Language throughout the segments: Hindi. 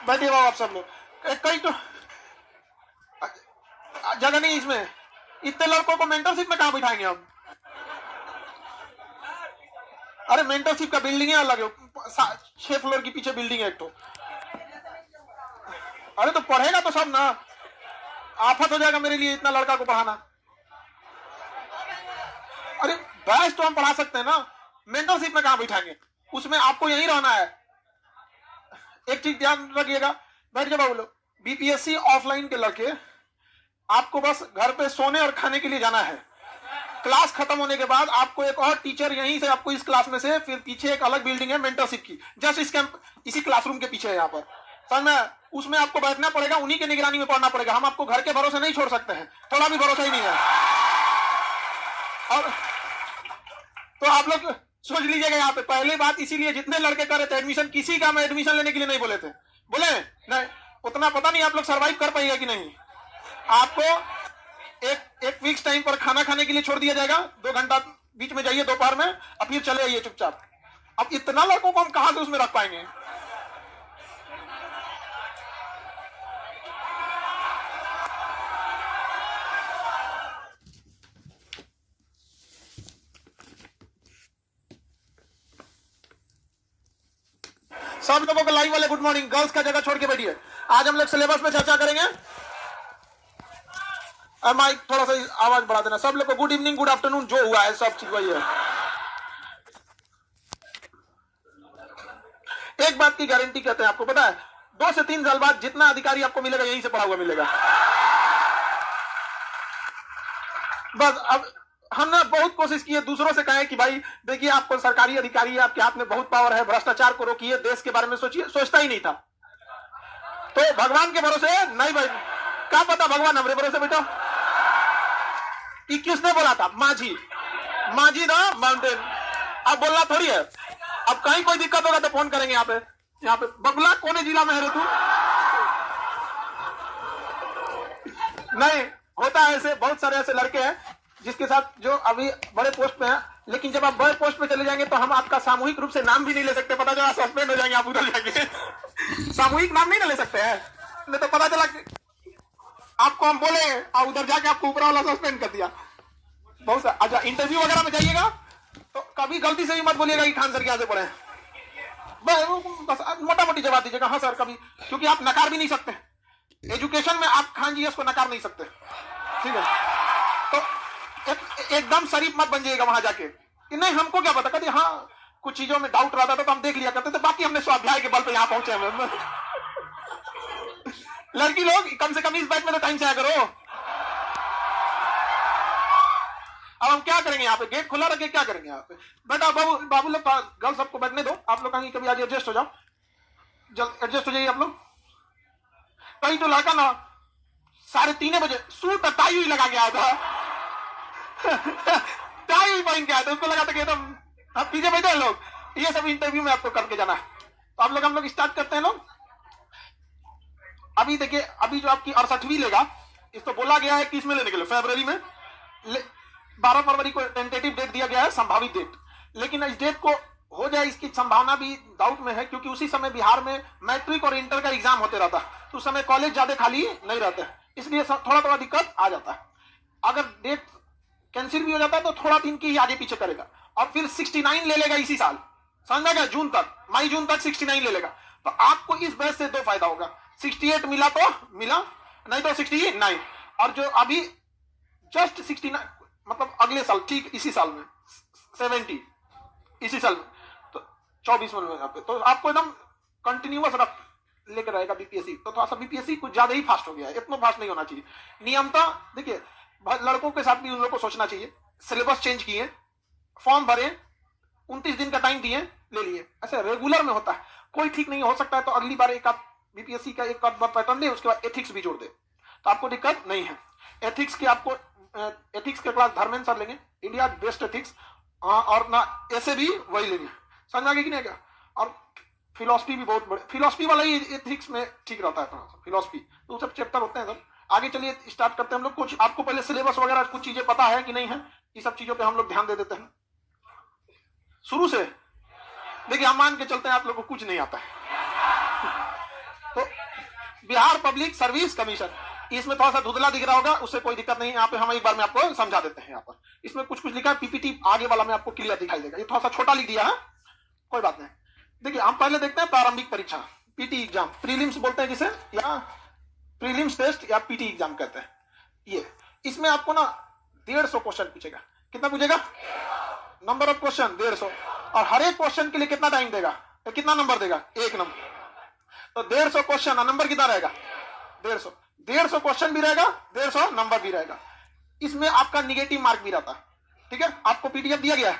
बैठिए बाबू आप सब लोग। कई तो जगह नहीं इसमें, इतने लड़कों को मेंटरशिप में कहां बिठाएंगे हम? अरे मेंटरशिप का बिल्डिंग है अलग है, 6 फ्लोर की पीछे बिल्डिंग है एक तो। अरे तो पढ़ेगा तो सब ना, आफत हो जाएगा मेरे लिए इतना लड़का को पढ़ाना। अरे बैच तो हम पढ़ा सकते हैं ना, मेंटरशिप में कहां बिठाएंगे? उसमें आपको यहीं रहना है। एक चीज ध्यान रखिएगा, बैठ जाओ बाबू लोग। बीपीएससी ऑफलाइन के लड़के, आपको बस घर पे सोने और खाने के लिए जाना है। क्लास खत्म होने के बाद आपको एक और टीचर यहीं से, आपको इस क्लास में से फिर पीछे एक अलग बिल्डिंग है मेंटरशिप की, जस्ट इसी क्लासरूम के पीछे है यहाँ पर, समझ में? उसमें आपको बैठना पड़ेगा, उन्हीं के निगरानी में पढ़ना पड़ेगा। हम आपको घर के भरोसे नहीं छोड़ सकते हैं, थोड़ा भी भरोसा ही नहीं है। और तो आप लोग सोच लीजिएगा यहाँ पे, पहली बात इसीलिए जितने लड़के कर रहे थे एडमिशन, किसी का मैं एडमिशन लेने के लिए नहीं बोले थे। बोले नहीं, उतना पता नहीं आप लोग सर्वाइव कर पाएगा कि नहीं। आपको एक फिक्स टाइम पर खाना खाने के लिए छोड़ दिया जाएगा, 2 घंटा बीच में जाइए दोपहर में, अब फिर चले आइए चुपचाप। अब इतना लड़कों को हम कहां से उसमें रख पाएंगे? सब लोगों को लाइव वाले गुड मॉर्निंग। गर्ल्स का जगह छोड़ के बैठिए। आज हम लोग सिलेबस पे चर्चा करेंगे। माइक थोड़ा सा आवाज बढ़ा देना। सब लोग को गुड इवनिंग, गुड आफ्टरनून, जो हुआ है सब चीज वही है। एक बात की गारंटी कहते हैं, आपको पता है 2 से 3 साल बाद जितना अधिकारी आपको मिलेगा यहीं से पढ़ा हुआ मिलेगा। बस अब हमने बहुत कोशिश की है, दूसरों से कहे कि भाई देखिए आपको सरकारी अधिकारी है, आपके हाथ में बहुत पावर है, भ्रष्टाचार को रोकिए, देश के बारे में सोचिए। सोचता ही नहीं था। तो भगवान के भरोसे नहीं भाई, क्या पता भगवान हमारे भरोसे बेटा। किसने बोला था? माझी ना माउंटेन। अब बोलना थोड़ी है। अब कहीं कोई दिक्कत होगा तो फोन करेंगे। यहाँ पे बगुला कोने जिला में है रे तू? नहीं होता है ऐसे, बहुत सारे ऐसे लड़के हैं जिसके साथ जो अभी बड़े पोस्ट पे हैं, लेकिन जब आप बड़े पोस्ट पे चले जाएंगे तो हम आपका सामूहिक रूप से नाम भी नहीं ले सकते। पता चला सस्पेंड हो जाएंगे आप उधर जाएंगे। सामूहिक नाम नहीं ना ले सकते हैं, नहीं तो पता चला आपको हम बोले और उधर जाके आपको ऊपर वाला सस्पेंड कर दिया। बहुत अच्छा, इंटरव्यू वगैरह में जाइएगा तो कभी गलती से भी मत बोलिएगा कि खान सर के यहाँ से पढ़े। बस मोटा मोटी जवाब दीजिएगा हाँ सर कभी, क्योंकि आप नकार भी नहीं सकते। एजुकेशन में आप खान जी को नकार नहीं सकते, ठीक है? तो एकदम शरीफ मत बन जाइएगा वहां जाके कि नहीं हमको क्या पता। कभी हाँ कुछ चीजों में डाउट रहता था तो हम देख लिया करते थे, बाकी हमने स्वाध्याय के बल पे यहाँ पहुंचे हैं। लड़की लोग कम से कम इस बैच में तो टाइम से आया करो। अब हम क्या करेंगे यहाँ पे? गेट खुला रखे क्या करेंगे यहाँ पे? बेटा बाबू लोग गर्ल्स सबको बैठने दो। आप लोग कहीं कभी आज एडजस्ट हो जाओ, जल्द एडजस्ट हो जाइए आप लोग। कहीं तो लड़का ना 3:30 बजे सूट टाई हुई लगा के आया था। टाई हुई पहन के आया था, उसको लगा था कि एकदम पीछे बैठे लोग। ये सब इंटरव्यू में आपको करके जाना है। तो आप लोग हम लोग स्टार्ट करते हैं लोग। अभी देखिए, अभी जो आपकी 68वीं लेगा, इसको बोला गया है कि इसमें लेने के लिए फरवरी में 12 फरवरी को टेंटेटिव डेट दिया गया है, संभावित डेट। लेकिन इस डेट को हो जाए इसकी संभावना भी डाउट में है, क्योंकि उसी समय बिहार में मैट्रिक और इंटर का एग्जाम होते रहता है, तो उस समय कॉलेज ज्यादा खाली नहीं रहते हैं, इसलिए थोड़ा दिक्कत आ जाता है। अगर डेट कैंसिल भी हो जाता है तो थोड़ा दिन की आगे पीछे करेगा, और फिर 69 ले लेगा इसी साल, समझ गया? जून तक, मई जून तक 69 ले लेगा। तो आपको इस बैच से 2 फायदा होगा। 68 मिला तो मिला, नहीं तो 69। और जो अभी जस्ट 69 मतलब अगले साल, ठीक इसी साल में 70 इसी साल में, तो 24 में यहाँ पे तो आपको एकदम कंटिन्यूअस रख लेकर रहेगा बीपीएससी। तो थोड़ा सा बीपीएससी कुछ ज्यादा ही फास्ट हो गया है, इतना फास्ट नहीं होना चाहिए। नियमता देखिए, लड़कों के साथ भी उन लोगों को सोचना चाहिए। सिलेबस चेंज किए, फॉर्म भरे, 29 दिन का टाइम दिए, ले लिए। ऐसे रेगुलर में होता है, कोई ठीक नहीं हो सकता है तो अगली बार एक आप बीपीएससी का एक बार पैटर्न दे, उसके बाद एथिक्स भी जोड़ दे, तो आपको दिक्कत नहीं है। एथिक्स की आपको एथिक्स के क्लास धर्मेंद्र सर लेंगे, इंडिया बेस्ट एथिक्स, और ना ऐसे भी वही लेंगे, समझ आ गया कि नहीं? क्या? और फिलोसफी भी बहुत बड़े, फिलोसफी वाला ही एथिक्स में ठीक रहता है थोड़ा सा, फिलोसफी तो सब चैप्टर होते हैं सर। आगे चलिए स्टार्ट करते हैं हम लोग। कुछ आपको पहले सिलेबस वगैरह कुछ चीजें पता है कि नहीं है, ये सब चीजों पे हम लोग ध्यान दे देते हैं शुरू से। देखिए हम मान के चलते हैं आप लोग को कुछ नहीं आता है, तो बिहार पब्लिक सर्विस कमीशन। इसमें थोड़ा सा धुंधला दिख रहा होगा, उससे कोई दिक्कत नहीं, यहाँ पे हम एक बार में आपको समझा देते हैं। यहाँ पर इसमें कुछ कुछ लिखा है, पीपीटी आगे वाला में आपको क्लियर दिखाई देगा, ये थोड़ा सा छोटा लिख दिया है, कोई बात नहीं। देखिए हम पहले देखते हैं प्रारंभिक परीक्षा, पीटी एग्जाम, प्रीलिम्स बोलते हैं जिसे, या प्रीलिम्स टेस्ट या पीटी एग्जाम कहते हैं। ये इसमें आपको ना 150 क्वेश्चन पूछेगा। कितना पूछेगा? नंबर ऑफ क्वेश्चन 150, और हर एक क्वेश्चन के लिए कितना टाइम देगा, तो कितना नंबर देगा? 1 नंबर। तो 150 क्वेश्चन और नंबर कितना रहेगा? 150। 150 क्वेश्चन भी रहेगा, 150 नंबर भी रहेगा। इसमें आपका निगेटिव मार्क भी रहता है, ठीक है। आपको पीडीएफ दिया गया है,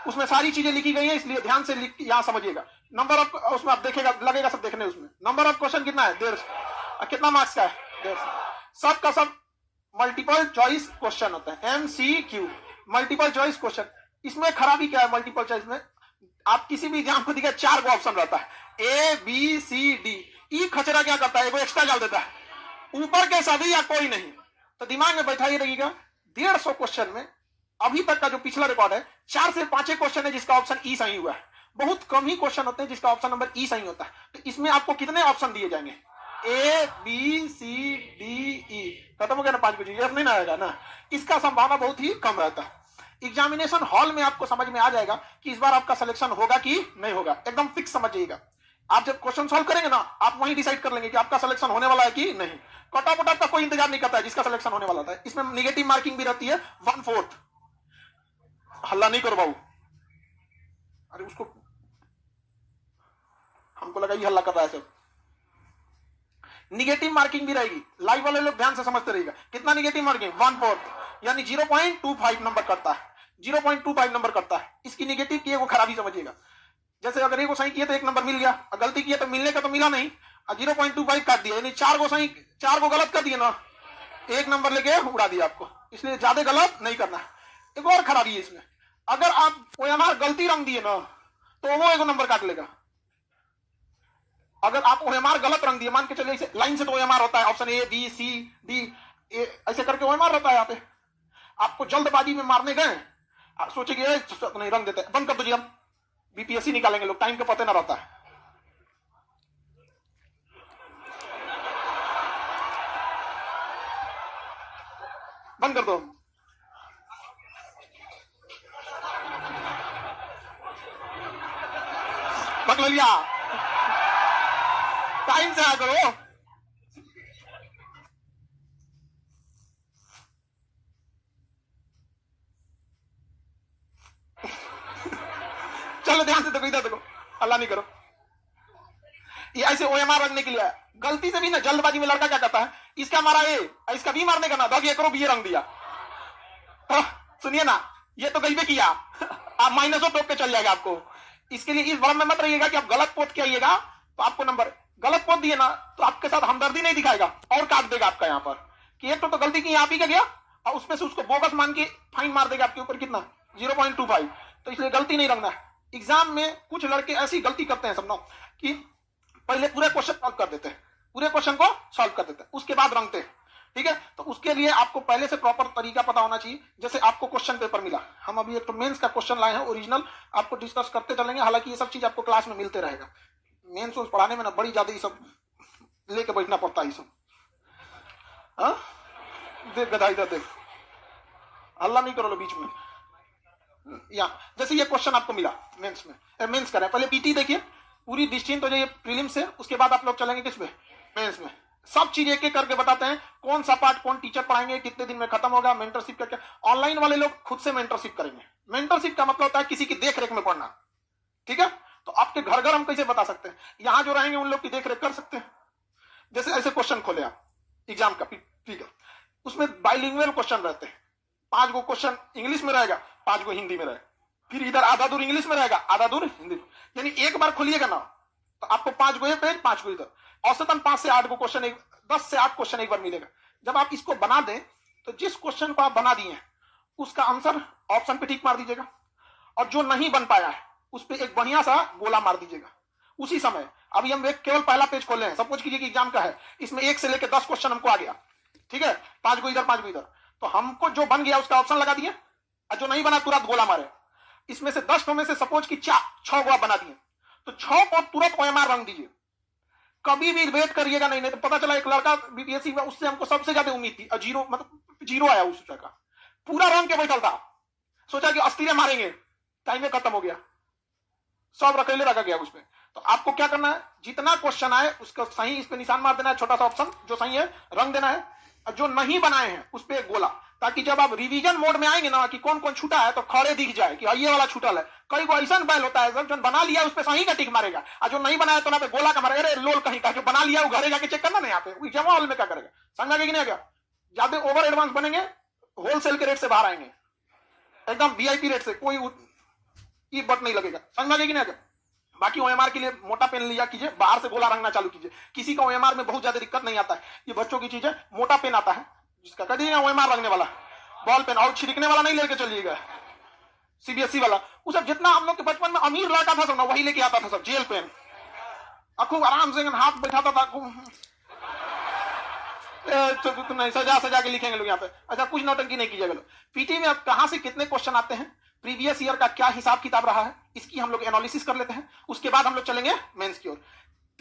उसमें सारी चीजें लिखी गई है, इसलिए ध्यान से यहां समझिएगा। नंबर ऑफ, उसमें आप देखेगा, लगेगा सब देखने, उसमें नंबर ऑफ क्वेश्चन कितना है? 150। कितना मार्क्स का है? 150। सब का सब मल्टीपल चॉइस क्वेश्चन होता है, MCQ, मल्टीपल चॉइस क्वेश्चन। इसमें खराबी क्या है मल्टीपल चॉइस में? आप किसी भी एग्जाम को दिखा 4 ऑप्शन रहता है, ABCD, ई खचरा क्या करता है? वो एक्स्ट्रा डाल देता है, ऊपर के सभी या कोई नहीं। तो दिमाग में बैठाइए रहिएगा, 150 क्वेश्चन में अभी तक का जो पिछला रिकॉर्ड है, 4 से 5 क्वेश्चन है जिसका ऑप्शन ई सही हुआ है। बहुत कम ही क्वेश्चन होते हैं जिसका ऑप्शन नंबर ई सही होता है। तो इसमें आपको कितने ऑप्शन दिए जाएंगे? ABCDE, खत्म हो गया ना 5 कुछ, नहीं ना आएगा ना, इसका संभावना बहुत ही कम रहता है। एग्जामिनेशन हॉल में आपको समझ में आ जाएगा कि इस बार आपका सिलेक्शन होगा कि नहीं होगा, एकदम फिक्स समझिएगा। आप जब क्वेश्चन सॉल्व करेंगे ना, आप वहीं डिसाइड कर लेंगे कि आपका सिलेक्शन होने वाला है कि नहीं। कट ऑफ का कोई इंतजार नहीं करता है जिसका सिलेक्शन होने वाला था। इसमें निगेटिव मार्किंग भी रहती है 1/4। हल्ला नहीं करो बाबू, अरे उसको, हमको लगा ये हल्ला कर रहा है सब। निगेटिव मार्किंग भी रहेगी, लाइव वाले लोग ध्यान से समझते रहिएगा। कितना निगेटिव मार्किंग? 1/4, यानी 0.25 नंबर करता है, 0.25 नंबर करता है। इसकी निगेटिव की वो खराबी समझिएगा। जैसे अगर एक को सही किया तो 1 नंबर मिल गया, और गलती किया तो मिलने का तो मिला नहीं, 0.25 काट दिया, यानी 4 को सही, 4 को गलत कर दिया ना, 1 नंबर लेके उड़ा दिया आपको। इसलिए ज्यादा गलत नहीं करना। एक और खराबी है इसमें, अगर आप OMR गलती रंग दिए ना, तो वो 1 नंबर काट लेगा। अगर आप OMR गलत रंग दिए, मान के चलिए लाइन से तो OMR होता है, option A B C D ऐसे करके OMR रहता है। यहाँ पे आपको जल्दबाजी में मारने गए, आप सोचेंगे नहीं रंग देते, बंद कर दो जी, हम BPSC निकालेंगे लोग, टाइम का पता ना रहता है। बंद कर दो, पकड़ लिया, टाइम से आ करो। चलो ध्यान से देखो, इधर देखो, अल्लाह नहीं करो। ये ऐसे OMR रखने के लिए गलती से भी ना, जल्दबाजी में लड़का क्या करता है, इसका मारा A, इसका B मारने का ना, ये करो B रंग दिया। सुनिए ना, ये तो कहीं पे किया, आप माइनसों टोक के चल जाएगा आपको। इसके लिए इस भ्रम में मत रहिएगा कि आप गलत पोत के आइएगा तो आपको नंबर, गलत पोत दिए ना तो आपके साथ हमदर्दी नहीं दिखाएगा और काट देगा आपका यहाँ पर, कि एक तो गलती की, आप ही का गया और उसमें से उसको बोगस मान के फाइन मार देगा आपके ऊपर, कितना? 0.25। तो इसलिए गलती नहीं रंगना। एग्जाम में कुछ लड़के ऐसी गलती करते हैं समझो, कि पहले पूरे क्वेश्चन सॉल्व कर देते हैं, पूरे क्वेश्चन को सॉल्व कर देते हैं, उसके बाद रंगते हैं, ठीक है। तो उसके लिए आपको पहले से प्रॉपर तरीका पता होना चाहिए। जैसे आपको क्वेश्चन पेपर मिला, हम अभी एक तो मेंस का क्वेश्चन लाए हैं ओरिजिनल, आपको डिस्कस करते चलेंगे। हालांकि ये सब चीज आपको क्लास में मिलते रहेगा। मेंस पढ़ाने में ना बड़ी ज्यादा ये सब लेके बैठना पड़ता है, ये सब। हाँ देख गधा, इधर देख, हल्ला नहीं करो बीच में। या जैसे ये क्वेश्चन आपको मिला मेंस में, मेंस कर रहे हैं, पहले पीटी देखिए पूरी निश्चिंत हो जाइए प्रीलिम्स से, उसके बाद आप लोग चलेंगे किस पे? मेंस में। सब चीज एक एक करके बताते हैं, कौन सा पार्ट कौन टीचर पढ़ाएंगे, कितने दिन में खत्म होगा, मेंटरशिप का क्या। ऑनलाइन वाले लोग खुद से मेंटरशिप करेंगे। मेंटरशिप का मतलब होता है किसी की देख रेख में पढ़ना, ठीक है। तो आपके घर घर हम कैसे बता सकते हैं, यहाँ जो रहेंगे उन लोग की देख रेख कर सकते हैं। जैसे ऐसे क्वेश्चन खोले आप एग्जाम का, ठीक है, उसमें बाइलिंगुअल क्वेश्चन रहते हैं, 5 गो क्वेश्चन इंग्लिश में रहेगा, 5 गो हिंदी में रहेगा, फिर इधर आधा दूर इंग्लिश में रहेगा, आधा दूर हिंदी। यानी एक बार खोलिएगा ना तो आपको 5 गो ये पेज, 5 गो इधर, औसतन 5 से 8 गो क्वेश्चन, 10 से 8 क्वेश्चन एक बार मिलेगा। जब आप इसको बना दें तो जिस क्वेश्चन को आप बना दिए उसका आंसर ऑप्शन पे टिक मार दीजिएगा, और जो नहीं बन पाया है उस पर एक बढ़िया सा गोला मार दीजिएगा उसी समय। अभी हम एक केवल पहला पेज खोले हैं, सपोज कीजिए कि एग्जाम का है, इसमें 1 से लेकर 10 क्वेश्चन हमको आ गया, ठीक है, 5 गो इधर 5 गो इधर, तो हमको जो बन गया उसका ऑप्शन लगा दिए, और जो नहीं बना तुरंत गोला मारे। इसमें से 10 में से सपोज की 6 गो बना दिए, तो 6 को तुरंत OMR रंग दीजिए, कभी भी वेट करिएगा नहीं तो पता चला एक लड़का बीपीएससी में, उससे हमको सबसे ज्यादा उम्मीद थी, जीरो मतलब जीरो आया उस का, पूरा रंग के बैठा था, सोचा कि अस्थिर मारेंगे, टाइम खत्म हो गया, सब रकेले रखा गया उसमें। तो आपको क्या करना है, जितना क्वेश्चन आए उसका सही इस पे निशान मार देना है, छोटा सा ऑप्शन जो सही है रंग देना है, और जो नहीं बनाए हैं उस पे गोला, ताकि जब आप रिवीजन मोड में आएंगे ना कि कौन कौन छूटा है तो खड़े दिख जाए कि ये वाला छूटल है। कई को ऐसा बैल होता है जो बना लिया उस पे सही का टिक मारेगा, और जो नहीं बनाया तो ना पे गोला का मारेगा, अरे लोल कहीं का, जो बना लिया वो घरे जाके चेक करना, नहीं यहाँ पे एग्जाम हॉल में क्या करेगा, समझ आगे कि नहीं? ज्यादा ओवर एडवांस बनेंगे होलसेल के रेट से बाहर आएंगे, एकदम वीआईपी रेट से, कोई बट नहीं लगेगा, समझ आगे कि नहीं? बाकी ओएमआर के लिए मोटा पेन लिया कीजिए, बाहर से गोला रंगना चालू कीजिए। किसी का ओएमआर में बहुत ज्यादा दिक्कत नहीं आता है, ये बच्चों की चीज है। मोटा पेन आता है जिसका कह दीजिएगा ओएमआर रंगने वाला, बॉल पेन, और छिड़कने वाला नहीं लेके चलिएगा, सीबीएसई वाला। वो सब जितना हम लोग के बचपन में अमीर लड़का था सब ना वही लेके आता था सब, जेल पेन, खूब आराम से हाथ बैठाता था, तो नहीं सजा सजा के लिखेंगे लोग यहाँ पे। अच्छा, कुछ नौटंकी नहीं कीजिएगा लोग। पीटी में अब कहां से कितने क्वेश्चन आते हैं, प्रीवियस ईयर का क्या हिसाब किताब रहा है, इसकी हम लोग एनालिसिस कर लेते हैं, उसके बाद हम लोग चलेंगे मेंस की ओर।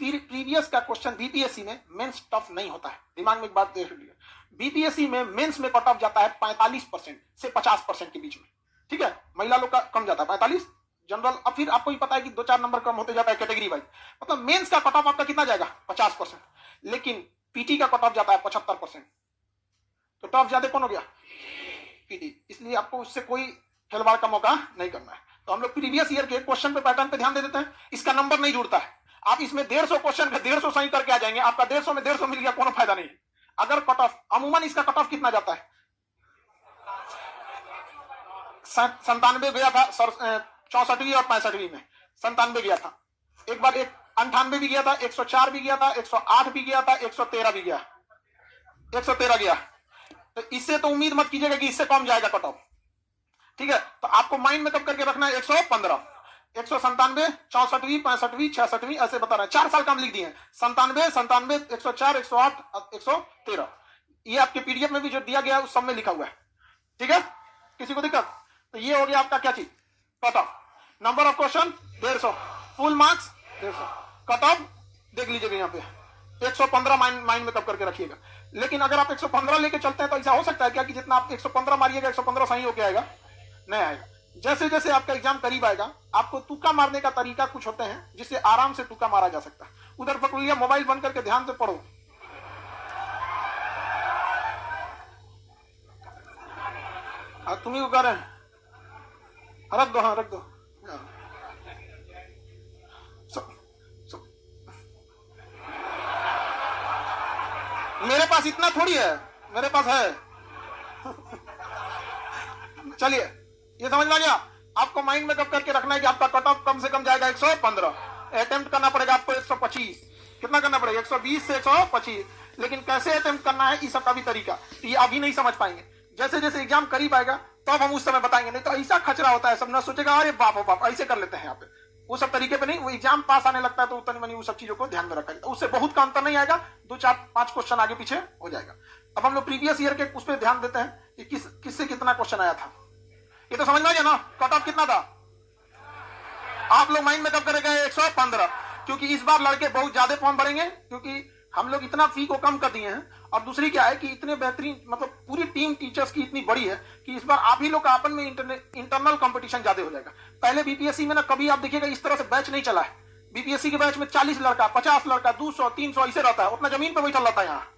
प्रीवियस का क्वेश्चन बीपीएससी में मेंस टफ नहीं होता है, दिमाग में एक बात देख लीजिए, बीपीएससी में मेंस में कट ऑफ जाता है 45% से 50% के बीच में, ठीक है? महिला लोग का कम जाता है 45 जनरल, अब फिर आपको ही पता है कि 2-4 नंबर कम होते जाता है कैटेगरी वाइज, मतलब मेंस का कट ऑफ आपका कितना जाएगा 50%, लेकिन पीटी का कट ऑफ जाता है 75%। तो टफ ज्यादा कौन हो गया? पीटी। इसलिए आपको उससे कोई खिलवाड़ का मौका नहीं करना है। तो हम लोग प्रीवियस ईयर के क्वेश्चन पे पैटर्न पे ध्यान दे देते हैं। इसका नंबर नहीं जुड़ता है, आप इसमें 150 क्वेश्चन का 150 सही करके आ जाएंगे, आपका 150 में 150 मिल गया, कोनो फायदा नहीं। अगर कट ऑफ अमूमन इसका कट ऑफ कितना जाता है, 97 गया था 64वीं और 65वीं में 97 गया था, एक बार 98 भी गया था, 104 भी गया था, 108 भी गया था, 113 भी गया, 113 गया। तो इससे तो उम्मीद मत कीजिएगा कि इससे कम जाएगा कट ऑफ, ठीक है? तो आपको माइंड में कब करके रखना है 115, 197, 64वीं, 65वीं, 66वीं, ऐसे बता रहे हैं, 4 साल का हम लिख दिए हैं, 97, 104, 108, 113। ये आपके पीडीएफ में भी जो दिया गया है उस सब में लिखा हुआ है, ठीक है? किसी को दिक्कत? तो ये हो गया आपका क्या चीज, cut off. Number of question 150, full marks 150, cut off देख लीजिएगा यहाँ पे 115 माइंड में कब करके रखिएगा। लेकिन अगर आप 115 लेके चलते हैं तो ऐसा हो सकता है क्या कि जितना आप 115 मारिएगा 115 सही होके आएगा? नहीं आएगा। जैसे जैसे आपका एग्जाम करीब आएगा आपको तुक्का मारने का तरीका कुछ होते हैं जिससे आराम से तुक्का मारा जा सकता है। उधर पकड़ लिया, मोबाइल बंद करके ध्यान से पढ़ो। तुम ही को कर रहे हैं, रख दो, हाँ रख दो। मेरे पास इतना थोड़ी है, मेरे पास है। चलिए, ये समझ में आ गया। आपको माइंड में कब करके रखना है कि आपका कट ऑफ कम से कम जाएगा 115, अटेम्प्ट करना पड़ेगा आपको 125, कितना करना पड़ेगा 120 से 125। लेकिन कैसे अटेम्प्ट करना है इस सबका भी तरीका ये अभी नहीं समझ पाएंगे, जैसे जैसे एग्जाम करीब आएगा तब हम उस समय बताएंगे। नहीं तो ऐसा खचरा होता है, सब ना सोचेगा अरे बाप हो बाप ऐसे कर लेते हैं यहाँ पे, वो सब तरीके पे नहीं। वो एग्जाम पास आने लगता है तो उतनी मनी वो सब चीजों को ध्यान में रखा जाता है, उससे बहुत का अंतर नहीं आएगा, 2-4-5 क्वेश्चन आगे पीछे हो जाएगा। अब हम लोग प्रीवियस ईयर के उस पर ध्यान देते हैं कि किससे कितना क्वेश्चन आया था। ये तो समझ में आ गया ना, कट ऑफ कितना था। आप लोग माइंड में कब करेंगे 115, क्योंकि इस बार लड़के बहुत ज्यादा फॉर्म भरेंगे, क्योंकि हम लोग इतना फी को कम कर दिए हैं। और दूसरी क्या है कि इतने बेहतरीन, मतलब पूरी टीम टीचर्स की इतनी बड़ी है कि इस बार आप ही लोग का आपन में इंटरनल कंपटीशन ज्यादा हो जाएगा। पहले बीपीएससी में ना कभी आप देखिएगा इस तरह से बैच नहीं चला है। बीपीएससी के बैच में 40 लड़का, 50 लड़का, 200, 300 ऐसे रहता है, उतना जमीन पे बैठा रहता है यहाँ।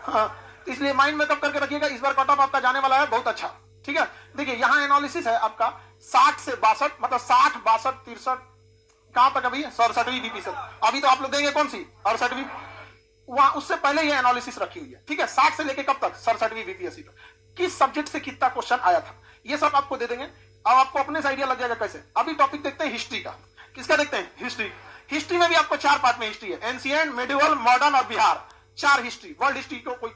हाँ, इसलिए माइंड में कब करके रखिएगा, इस बार कट ऑफ आपका जाने वाला है बहुत अच्छा, ठीक है? देखिए यहाँ एनालिसिस है आपका 60 से 62, मतलब 60, 62, 63, कहां तक अभी 67वीं बीपी से। अभी तो आप लोग देंगे कौन सी 68वीं, वहां उससे पहले ये एनालिसिस रखी हुई है, ठीक है? 60 से लेके कब तक 67वीं बीपीएससी तक, किस सब्जेक्ट से कितना क्वेश्चन आया था, ये सब आपको दे देंगे। अब आपको अपने से आइडिया लग जाएगा कैसे। अभी टॉपिक देखते हैं हिस्ट्री का। किसका देखते हैं? हिस्ट्री। हिस्ट्री में भी आपको 4 पार्ट में हिस्ट्री है, एंशिएंट, मेडिवल, मॉडर्न और बिहार। 4 हिस्ट्री, वर्ल्ड हिस्ट्री को कोई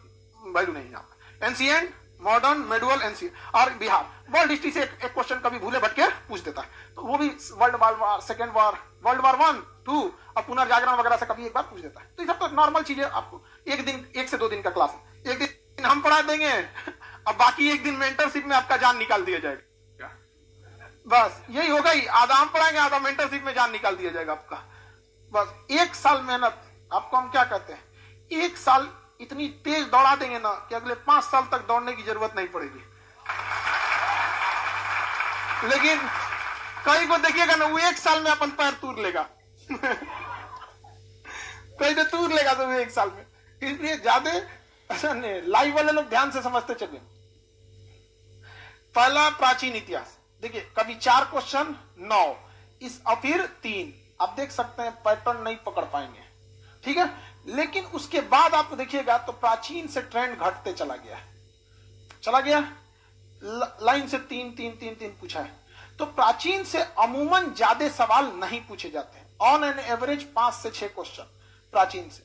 वैल्यू नहीं है। एंशिएंट, मॉडर्न, मेडिवल, एंशिएंट और बिहार। वर्ल्ड हिस्ट्री से एक क्वेश्चन कभी भूले भटके पूछ देता है, तो वो भी वर्ल्ड वार, सेकेंड वार, वर्ल्ड वार 1, 2 और पुनर्जागरण वगैरह से कभी एक बार पूछ देता है। तो ये सब तो नॉर्मल चीजें, आपको एक दिन, 1 से 2 दिन का क्लास है, एक दिन हम पढ़ा देंगे अब बाकी एक दिन मेंटरशिप में आपका जान निकाल दिया जाएगा। बस यही होगा ही, आधा हम पढ़ाएंगे, आधा मेंटरशिप में जान निकाल दिया जाएगा आपका। बस 1 साल मेहनत, आपको हम क्या कहते हैं, 1 साल इतनी तेज दौड़ा देंगे ना कि अगले 5 साल तक दौड़ने की जरूरत नहीं पड़ेगी। लेकिन कई को देखिएगा ना, वो 1 साल में अपन पैर तूर लेगा। कई तो तूर लेगा तो 1 साल में। इसलिए ज्यादा ऐसा नहीं, लाइव वाले लोग ध्यान से समझते चले। पहला प्राचीन इतिहास देखिए, कभी 4 क्वेश्चन 9 इस और फिर 3, आप देख सकते हैं पैटर्न नहीं पकड़ पाएंगे, ठीक है। लेकिन उसके बाद आप देखिएगा तो प्राचीन से ट्रेंड घटते चला गया, लाइन से 3 3 3 3 पूछा है। तो प्राचीन से अमूमन ज्यादा सवाल नहीं पूछे जाते हैं, ऑन एन एवरेज 5 से 6 क्वेश्चन प्राचीन से,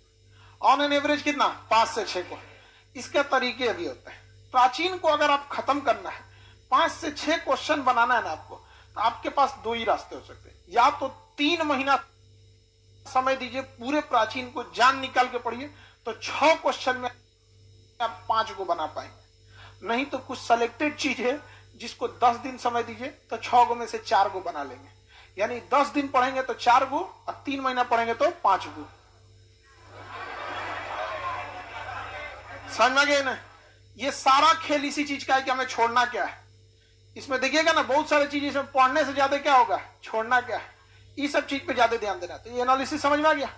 ऑन एन एवरेज कितना 5 से 6 क्वेश्चन। इसके तरीके भी होते हैं। प्राचीन को अगर आप खत्म करना है, 5 से 6 क्वेश्चन बनाना है ना आपको, तो आपके पास 2 ही रास्ते हो सकते हैं। या तो 3 महीना समय दीजिए, पूरे प्राचीन को जान निकाल के पढ़िए, तो 6 क्वेश्चन में आप 5 को बना पाएंगे। नहीं तो कुछ सेलेक्टेड चीज है जिसको 10 दिन समय दीजिए तो 6 गो में से 4 गो बना लेंगे। यानी 10 दिन पढ़ेंगे तो 4 गो और 3 महीना पढ़ेंगे तो 5 गो। समझ में गए ना? ये सारा खेल इसी चीज का है कि हमें छोड़ना क्या है। इसमें देखिएगा ना, बहुत सारी चीज इसमें पढ़ने से ज्यादा क्या होगा, छोड़ना क्या है, ये सब चीज पे ज्यादा ध्यान देना। तो ये एनालिसिस समझ में आ गया।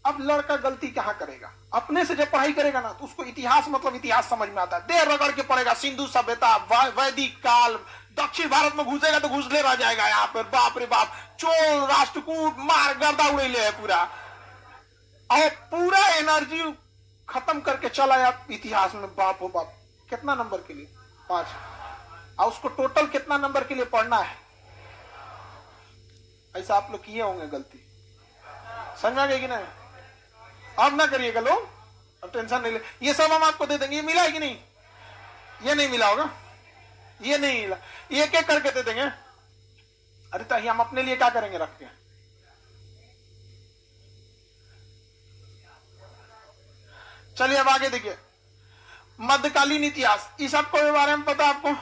अब लड़का गलती कहां करेगा, अपने से जब पढ़ाई करेगा ना तो उसको इतिहास मतलब इतिहास समझ में आता है। देर रगड़ के पढ़ेगा, सिंधु सभ्यता, वैदिक काल, दक्षिण भारत में घुसेगा तो घुसले रह जाएगा। यहाँ पर बाप रे बाप, चोल राष्ट्रकूट मार गर्दा उड़ेले है पूरा, और पूरा एनर्जी खत्म करके चला यार इतिहास में। बाप हो बाप, कितना नंबर के लिए 5, और उसको टोटल कितना नंबर के लिए पढ़ना है। ऐसा आप लोग किए होंगे गलती, समझ में आ गई कि नहीं? अब ना करिएगा लोग, अब टेंशन नहीं ले। ये सब हम आपको दे देंगे। ये मिला है कि नहीं? ये नहीं मिला होगा, ये नहीं मिला, ये एक एक करके दे देंगे। अरे तो हम अपने लिए क्या करेंगे रख के? चलिए अब आगे देखिए, मध्यकालीन इतिहास, इस सबको बारे में पता आपको।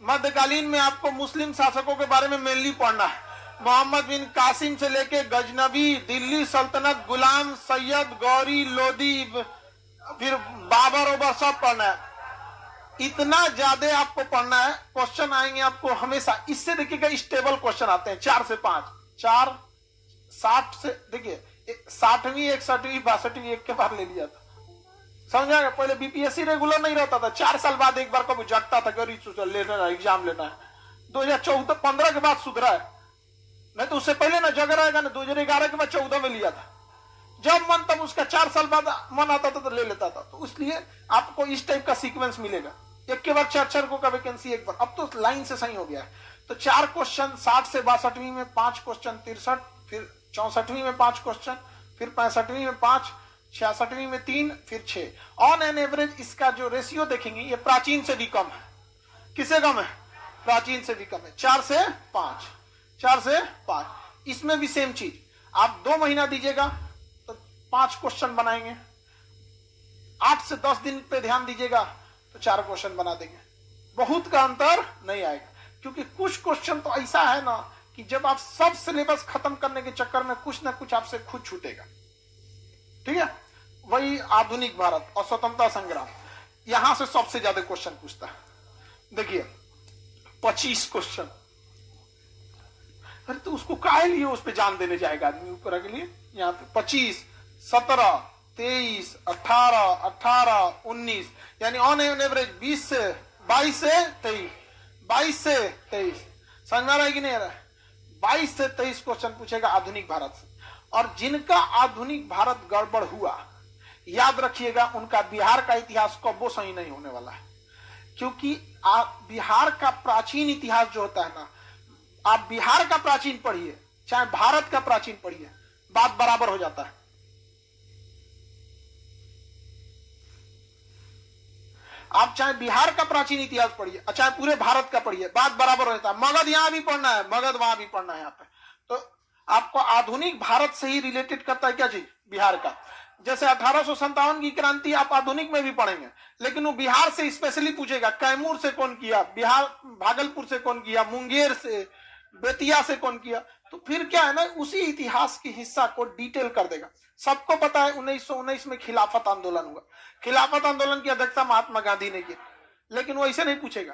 मध्यकालीन में आपको मुस्लिम शासकों के बारे में मेनली पढ़ना है। मोहम्मद बिन कासिम से लेके गजनबी, दिल्ली सल्तनत, गुलाम सैयद, गौरी लोदी, फिर बाबर ओबर सब पढ़ना है। इतना ज्यादा आपको पढ़ना है। क्वेश्चन आएंगे आपको हमेशा, इससे देखिएगा स्टेबल क्वेश्चन आते हैं 4 से 5, 4 60 से, देखिए 60वीं 61वीं 62वीं एक के बार ले लिया था, समझ आएगा। पहले बीपीएससी रेगुलर नहीं रहता था, 4 साल बाद एक बार कभी जगता था कि लेना एग्जाम लेना है। 2014-15 के बाद सुधरा है, नहीं तो उससे पहले ना जग रहेगा ना, 2011 के बाद 14 में लिया था। जब मन तब उसका 4 साल बाद मन आता था तो ले लेता था। तो इसलिए आपको इस टाइप का सीक्वेंस मिलेगा, एक के बाद 4 को का वैकेंसी एक बार। अब तो लाइन से सही हो गया है। तो 4 क्वेश्चन 60 से 62वीं में, 5 क्वेश्चन 63, फिर 64वीं में 5 क्वेश्चन, फिर 65वीं में 5, 66वीं में 3, फिर 6। ऑन एन एवरेज इसका जो रेशियो देखेंगे ये प्राचीन से भी कम है। किससे कम है? प्राचीन से भी कम है, 4 से 5, 4 से 5। इसमें भी सेम चीज, आप 2 महीना दीजिएगा तो 5 क्वेश्चन बनाएंगे, 8 से 10 दिन पे ध्यान दीजिएगा तो 4 क्वेश्चन बना देंगे। बहुत का अंतर नहीं आएगा, क्योंकि कुछ क्वेश्चन तो ऐसा है ना कि जब आप सब सिलेबस खत्म करने के चक्कर में कुछ ना कुछ आपसे खुद छूटेगा, ठीक है। वही आधुनिक भारत और स्वतंत्रता संग्राम, यहां से सबसे ज्यादा क्वेश्चन पूछता है। देखिए 25 क्वेश्चन, अरे तो उसको काहे लिए उस पर जान देने जाएगा आदमी ऊपर के लिए। यहाँ पे 25, 17, 23, 18, 18, 19, यानी ऑन एन एवरेज 22 से 23, 22 से 23। समझ में आ रहा है कि नहीं आ रहा है? 22 से 23 क्वेश्चन पूछेगा आधुनिक भारत से। और जिनका आधुनिक भारत गड़बड़ हुआ, याद रखिएगा उनका बिहार का इतिहास कब्बो सही नहीं होने वाला है। क्योंकि बिहार का प्राचीन इतिहास जो होता है ना, आप बिहार का प्राचीन पढ़िए चाहे भारत का प्राचीन पढ़िए, बात बराबर हो जाता है। आप चाहे बिहार का प्राचीन इतिहास पढ़िए चाहे पूरे भारत का पढ़िए, बात बराबर हो जाता है। मगध यहां भी पढ़ना है, मगध वहां भी पढ़ना है यहाँ पे। तो आपको आधुनिक भारत से ही रिलेटेड करता है क्या चीज? बिहार का। जैसे 1857 की क्रांति आप आधुनिक में भी पढ़ेंगे, लेकिन वो बिहार से स्पेशली पूछेगा, कैमूर से कौन किया, बिहार भागलपुर से कौन किया, मुंगेर से, बेतिया से कौन किया, तो फिर क्या है ना, उसी इतिहास के हिस्सा को डिटेल कर देगा। सबको पता है 1919 में खिलाफत आंदोलन हुआ, खिलाफत आंदोलन की अध्यक्षता महात्मा गांधी ने की, लेकिन वो ऐसे नहीं पूछेगा।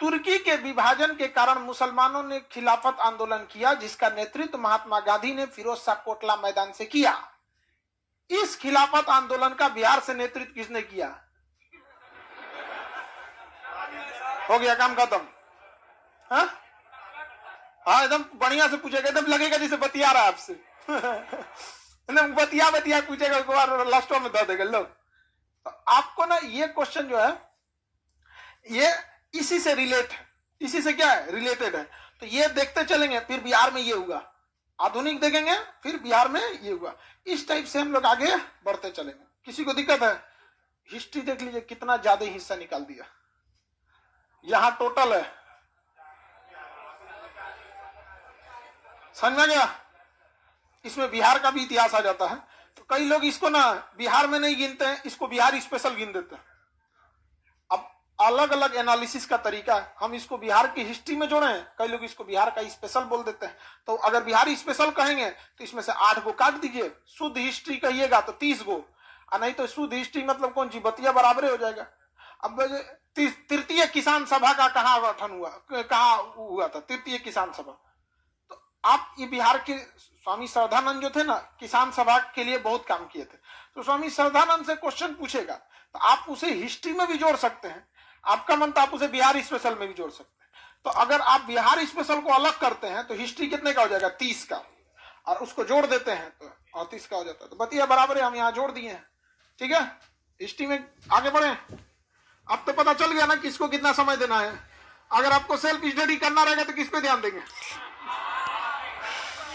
तुर्की के विभाजन के कारण मुसलमानों ने खिलाफत आंदोलन किया, जिसका नेतृत्व महात्मा गांधी ने फिरोज शाह कोटला मैदान से किया। इस खिलाफत आंदोलन का बिहार से नेतृत्व किसने किया? हो गया काम खत्म। हाँ, एकदम बढ़िया से पूछेगा, एकदम लगेगा जैसे बतिया रहा है आपसे। एकदम बतिया बतिया पूछेगा, एक बार लास्ट में दे देगा। लो, तो आपको ना ये क्वेश्चन जो है ये इसी से रिलेट है, इसी से क्या है, रिलेटेड है। तो ये देखते चलेंगे, फिर बिहार में ये हुआ, आधुनिक देखेंगे, फिर बिहार में ये हुआ। इस टाइप से हम लोग आगे बढ़ते चलेंगे। किसी को दिक्कत है? हिस्ट्री देख लीजिए कितना ज्यादा हिस्सा निकाल दिया। यहां टोटल है, समझ में गया? इसमें बिहार का भी इतिहास आ जाता है। तो कई लोग इसको ना बिहार में नहीं गिनते हैं, इसको बिहार स्पेशल गिन देते हैं। अब अलग अलग एनालिसिस का तरीका है, हम इसको बिहार की हिस्ट्री में जोड़े हैं, कई लोग इसको बिहार का स्पेशल बोल देते हैं। तो अगर बिहार स्पेशल कहेंगे तो इसमें से 8 गो काट दीजिए, शुद्ध हिस्ट्री कहिएगा तो 30 गो, और नहीं तो शुद्ध हिस्ट्री मतलब कौन सी, बतिया बराबर हो जाएगा। अब तृतीय किसान सभा का कहाँ गठन हुआ, कहाँ हुआ था तृतीय किसान सभा? तो आप ये बिहार के स्वामी श्रद्धानंद जो थे ना, किसान सभा के लिए बहुत काम किए थे। तो स्वामी श्रद्धानंद से क्वेश्चन पूछेगा तो आप उसे हिस्ट्री में भी जोड़ सकते हैं, आपका मन तो आप उसे बिहार स्पेशल में भी जोड़ सकते हैं। तो अगर आप बिहार स्पेशल को अलग करते हैं तो हिस्ट्री कितने का हो जाएगा, 30 का, और उसको जोड़ देते हैं तो 38 का हो जाता है। तो बतिया बराबर है, हम यहाँ जोड़ दिए हैं। ठीक है, हिस्ट्री में आगे बढ़े। अब तो पता चल गया ना किसको कितना समय देना है। अगर आपको सेल्फ स्टडी करना रहेगा तो किस पे ध्यान देंगे?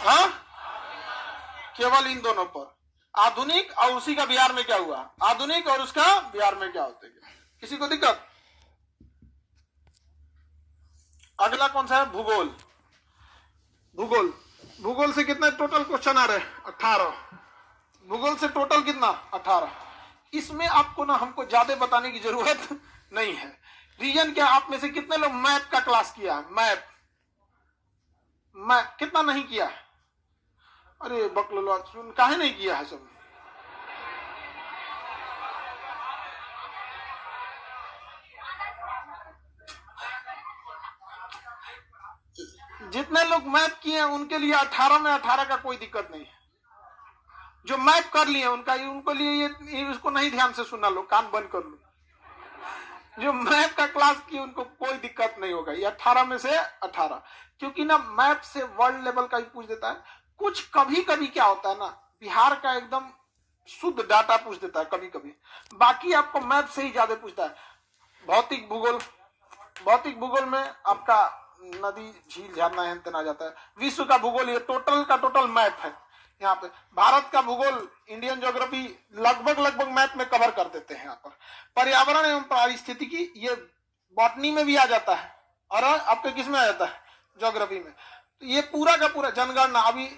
हाँ, केवल इन दोनों पर, आधुनिक और उसी का बिहार में क्या हुआ, आधुनिक और उसका बिहार में क्या होते हैं। किसी को दिक्कत? अगला कौन सा है? भूगोल। भूगोल, भूगोल से कितने टोटल क्वेश्चन आ रहे हैं? 18। भूगोल से टोटल कितना? 18। इसमें आपको ना हमको ज्यादा बताने की जरूरत नहीं है। रीजन क्या, आप में से कितने लोग मैप का क्लास किया है? मैप कितना नहीं किया है? अरे बकलोला, काहे नहीं किया है सब? जितने लोग मैप किए हैं उनके लिए 18 में 18 का कोई दिक्कत नहीं है। जो मैप कर लिए उनका, उनको लिए ये उसको नहीं ध्यान से सुना लो, कान बंद कर लो। जो मैप का क्लास किए उनको कोई दिक्कत नहीं होगा, ये 18 में से 18। क्योंकि ना मैप से वर्ल्ड लेवल का भी पूछ देता है कुछ। कभी कभी क्या होता है ना, बिहार का एकदम शुद्ध डाटा पूछ देता है कभी कभी, बाकी आपको मैप से ही ज्यादा पूछता है। भौतिक भूगोल, भौतिक भूगोल में आपका नदी झील झरना है आ जाता है। विश्व का भूगोल, ये टोटल का टोटल मैप है। यहाँ पे भारत का भूगोल, इंडियन ज्योग्राफी लगभग मैप में कवर कर देते हैं। यहाँ पर पर्यावरण एवं पारिस्थितिकी, ये बॉटनी में भी आ जाता है, और आपके किस में आ जाता है? ज्योग्राफी में। तो ये पूरा का पूरा जनगणना, अभी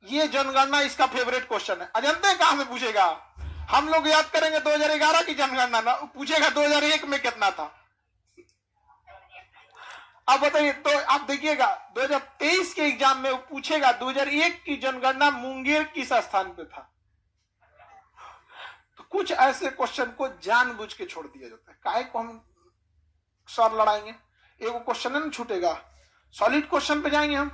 ये जनगणना इसका फेवरेट क्वेश्चन है। अजंते कहाँ में पूछेगा? हम लोग याद करेंगे 2011 की जनगणना ना, पूछेगा 2001 में कितना था। अब बताइए, तो आप देखिएगा 2023 के एग्जाम में पूछेगा 2001 की जनगणना मुंगेर किस स्थान पे था। तो कुछ ऐसे क्वेश्चन को जानबूझ के छोड़ दिया जाता है। काहे को हम सर लड़ाएंगे? एगो क्वेश्चन नहीं छूटेगा, सॉलिड क्वेश्चन पे जाएंगे हम।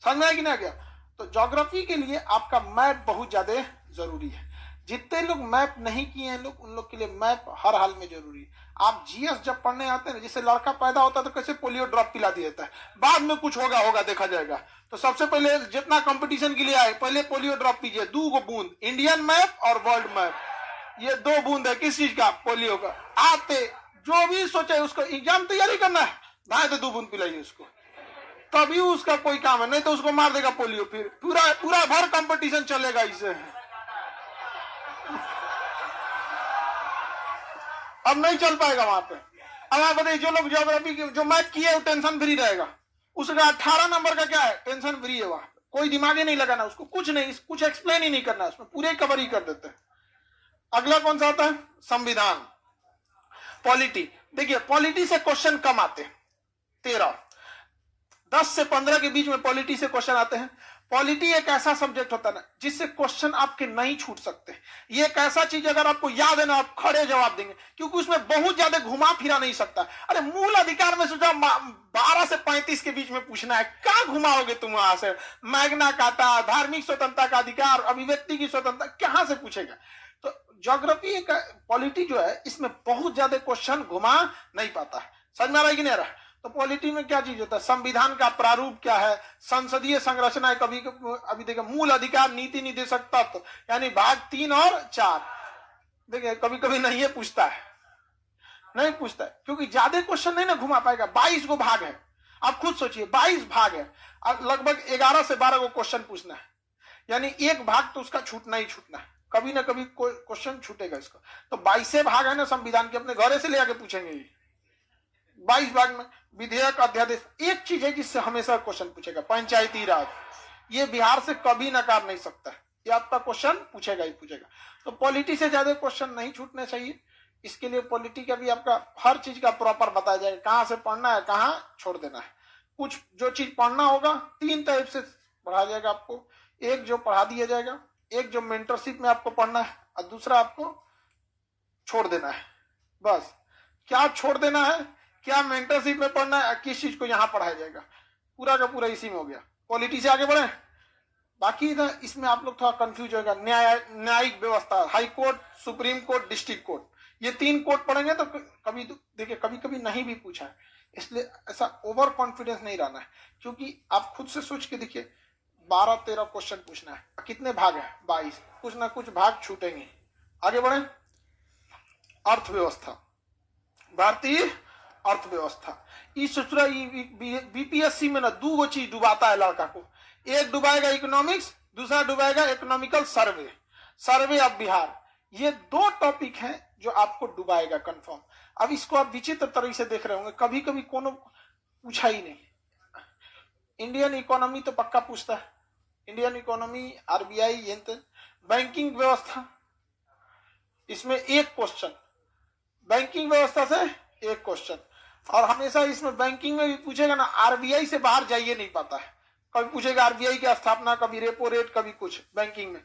समझ में आया कि नहीं गया? तो ज्योग्राफी के लिए आपका मैप बहुत ज्यादा जरूरी है। जितने लोग मैप नहीं किए हैं लोग, उन लोग के लिए मैप हर हाल में जरूरी है। आप जीएस जब पढ़ने आते हैं, जैसे लड़का पैदा होता है तो कैसे पोलियो ड्रॉप पिला दिया जाता है, बाद में कुछ होगा देखा जाएगा। तो सबसे पहले जितना कंपटीशन के लिए आए, पहले पोलियो ड्रॉप पीजिए, 2 बूंद, इंडियन मैप और वर्ल्ड मैप, ये 2 बूंद है किस चीज का? पोलियो का। आते जो भी सोचे उसको एग्जाम तैयारी करना है, भाई तो 2 बूंद पिलाइए उसको, तभी उसका कोई काम है, नहीं तो उसको मार देगा पोलियो। फिर पूरा भर कंपटीशन चलेगा इससे। अब नहीं चल पाएगा वहां पे। अब आप बताइए, जो लोग ज्योग्राफी जो मैथ किए वो टेंशन फ्री रहेगा, उसका 18 नंबर का क्या है? टेंशन फ्री है। वहां कोई दिमाग ही नहीं लगाना उसको, कुछ नहीं, कुछ एक्सप्लेन ही नहीं करना, उसमें पूरे कवर ही कर देते हैं। अगला कौन सा आता है? संविधान। पॉलिटी, देखिए पॉलिटी से क्वेश्चन कम आते हैं, 13। 10 से 15 के बीच में पॉलिटी से क्वेश्चन आते हैं। पॉलिटी एक ऐसा सब्जेक्ट होता है ना जिससे क्वेश्चन आपके नहीं छूट सकते। ये एक ऐसा चीज अगर आपको याद है ना, आप खड़े जवाब देंगे, क्योंकि उसमें बहुत ज्यादा घुमा फिरा नहीं सकता। अरे मूल अधिकार में सोचा 12 से 35 के बीच में पूछना है, क्या घुमाओगे तुम वहां से? मैग्ना कार्टा, धार्मिक स्वतंत्रता का अधिकार, अभिव्यक्ति की स्वतंत्रता, कहां से पूछेगा? तो ज्योग्राफी का पॉलिटी जो है इसमें बहुत ज्यादा क्वेश्चन घुमा नहीं पाता है। समझ में आ रहा है कि नहीं आ रहा? तो पॉलिटी में क्या चीज होता है? संविधान का प्रारूप क्या है, संसदीय संरचना है, कभी अभी देखिए मूल अधिकार, नीति निर्देशक तत्व, यानी भाग 3 और 4। देखिए कभी कभी नहीं है पूछता है, नहीं पूछता है, क्योंकि ज्यादा क्वेश्चन नहीं ना घुमा पाएगा। 22 को भाग है, आप खुद सोचिए 22 भाग है, लगभग 11 से 12 को क्वेश्चन पूछना है, यानी एक भाग तो उसका छूटना ही छूटना है, कभी ना कभी कोई क्वेश्चन छूटेगा इसका। तो 22 भाग है ना संविधान के, अपने घरे से ले आके पूछेंगे। 22 भाग में विधेयक, अध्यादेश, एक चीज है जिससे हमेशा क्वेश्चन पूछेगा, पंचायती राज। ये बिहार से कभी नकार नहीं सकता है, ये आपका क्वेश्चन पूछेगा ही पूछेगा। तो पॉलिटी से ज्यादा क्वेश्चन नहीं छूटने चाहिए। इसके लिए पॉलिटी का भी आपका हर चीज का प्रॉपर बताया जाएगा, कहां से पढ़ना है, कहां छोड़ देना है। कुछ जो चीज पढ़ना होगा 3 टाइप से पढ़ा जाएगा आपको। एक जो पढ़ा दिया जाएगा, एक जो मेंटरशिप में आपको पढ़ना है, और दूसरा आपको छोड़ देना है। बस क्या छोड़ देना है, क्या मेंटरशिप में पढ़ना है, किस चीज को यहां पढ़ाया जाएगा, पूरा का पूरा इसी में हो गया। पॉलिटी से आगे बढ़े। बाकी ना इसमें आप लोग थोड़ा कंफ्यूज होगा। न्यायिक व्यवस्था, high court, supreme court, district court, ये 3 कोर्ट पढ़ेंगे तो कभी देखिए कभी कभी नहीं भी पूछा है, इसलिए ऐसा ओवर कॉन्फिडेंस नहीं रहना है, क्योंकि आप खुद से सोच के देखिए 12-13 क्वेश्चन पूछना है, कितने भाग है? 22, कुछ ना कुछ भाग छूटेंगे। आगे बढ़े। अर्थव्यवस्था, भारतीय अर्थव्यवस्था, बीपीएससी में ना 2 चीज डुबाता है लड़का को। एक डुबाएगा इकोनॉमिक्स, दूसरा डुबाएगा economical survey, survey of Bihar. ये 2 टॉपिक हैं जो आपको डुबाएगा कंफर्म। अब इसको आप विचित्र तरीके से देख रहे होंगे, कभी कभी कोनो पूछा ही नहीं। इंडियन इकोनॉमी तो पक्का पूछता है, इंडियन इकोनॉमी, आरबीआई, ये बैंकिंग व्यवस्था, इसमें 1 क्वेश्चन, बैंकिंग व्यवस्था से 1 क्वेश्चन। और हमेशा इसमें बैंकिंग में भी पूछेगा ना, आरबीआई से बाहर जाइए नहीं पाता है, कभी पूछेगा आरबीआई की स्थापना, कभी रेपो रेट, कभी कुछ बैंकिंग में।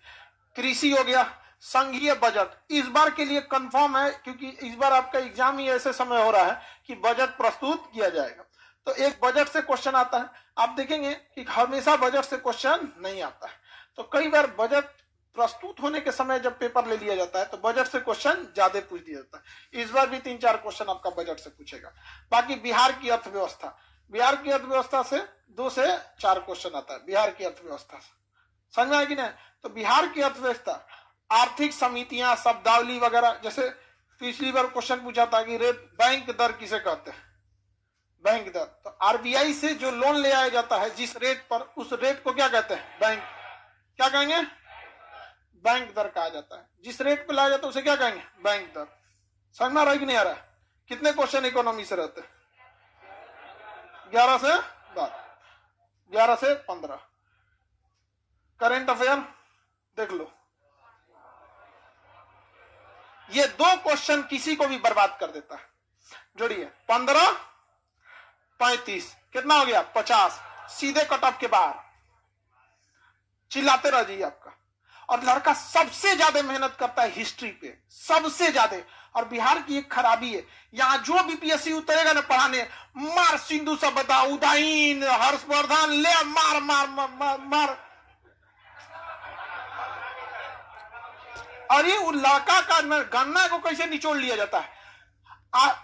कृषि हो गया, संघीय बजट इस बार के लिए कंफर्म है, क्योंकि इस बार आपका एग्जाम ही ऐसे समय हो रहा है कि बजट प्रस्तुत किया जाएगा, तो एक बजट से क्वेश्चन आता है। आप देखेंगे कि हमेशा बजट से क्वेश्चन नहीं आता है, तो कई बार बजट प्रस्तुत होने के समय जब पेपर ले लिया जाता है तो बजट से क्वेश्चन ज्यादा पूछ दिया जाता है। इस बार भी 3-4 क्वेश्चन आपका बजट से पूछेगा। बाकी बिहार की अर्थव्यवस्था, बिहार की अर्थव्यवस्था से 2 से 4 क्वेश्चन आता है, बिहार की अर्थव्यवस्था से। समझ में आया कि नहीं? तो बिहार की अर्थव्यवस्था, आर्थिक समितियां, शब्दावली वगैरह, जैसे पिछली बार क्वेश्चन पूछा था कि बैंक दर किसे कहते हैं, बैंक दर। तो आरबीआई से जो लोन ले आया जाता है जिस रेट पर, उस रेट को क्या कहते हैं? बैंक। क्या कहेंगे? बैंक दर कहा जाता है। जिस रेट पे लाया जाता है उसे क्या कहेंगे? बैंक दर। समझ में आ रहा है कि नहीं आ रहा है? कितने क्वेश्चन इकोनॉमी से रहते हैं? 11 से 12, 11 से 15। करेंट अफेयर देख लो, ये 2 क्वेश्चन किसी को भी बर्बाद कर देता है। जोड़िए 15, 35, कितना हो गया? 50, सीधे कट ऑफ के बाहर। चिल्लाते रह जाइए आपका। और लड़का सबसे ज्यादा मेहनत करता है हिस्ट्री पे, सबसे ज्यादा। और बिहार की एक खराबी है, यहां जो बीपीएससी उतरेगा ना पढ़ाने, मार सिंधु सभ्यता, उदयन, हर्षवर्धन, ले मार मार मार मार, मार। अरे वो लड़का का गन्ना को कैसे निचोड़ लिया जाता है।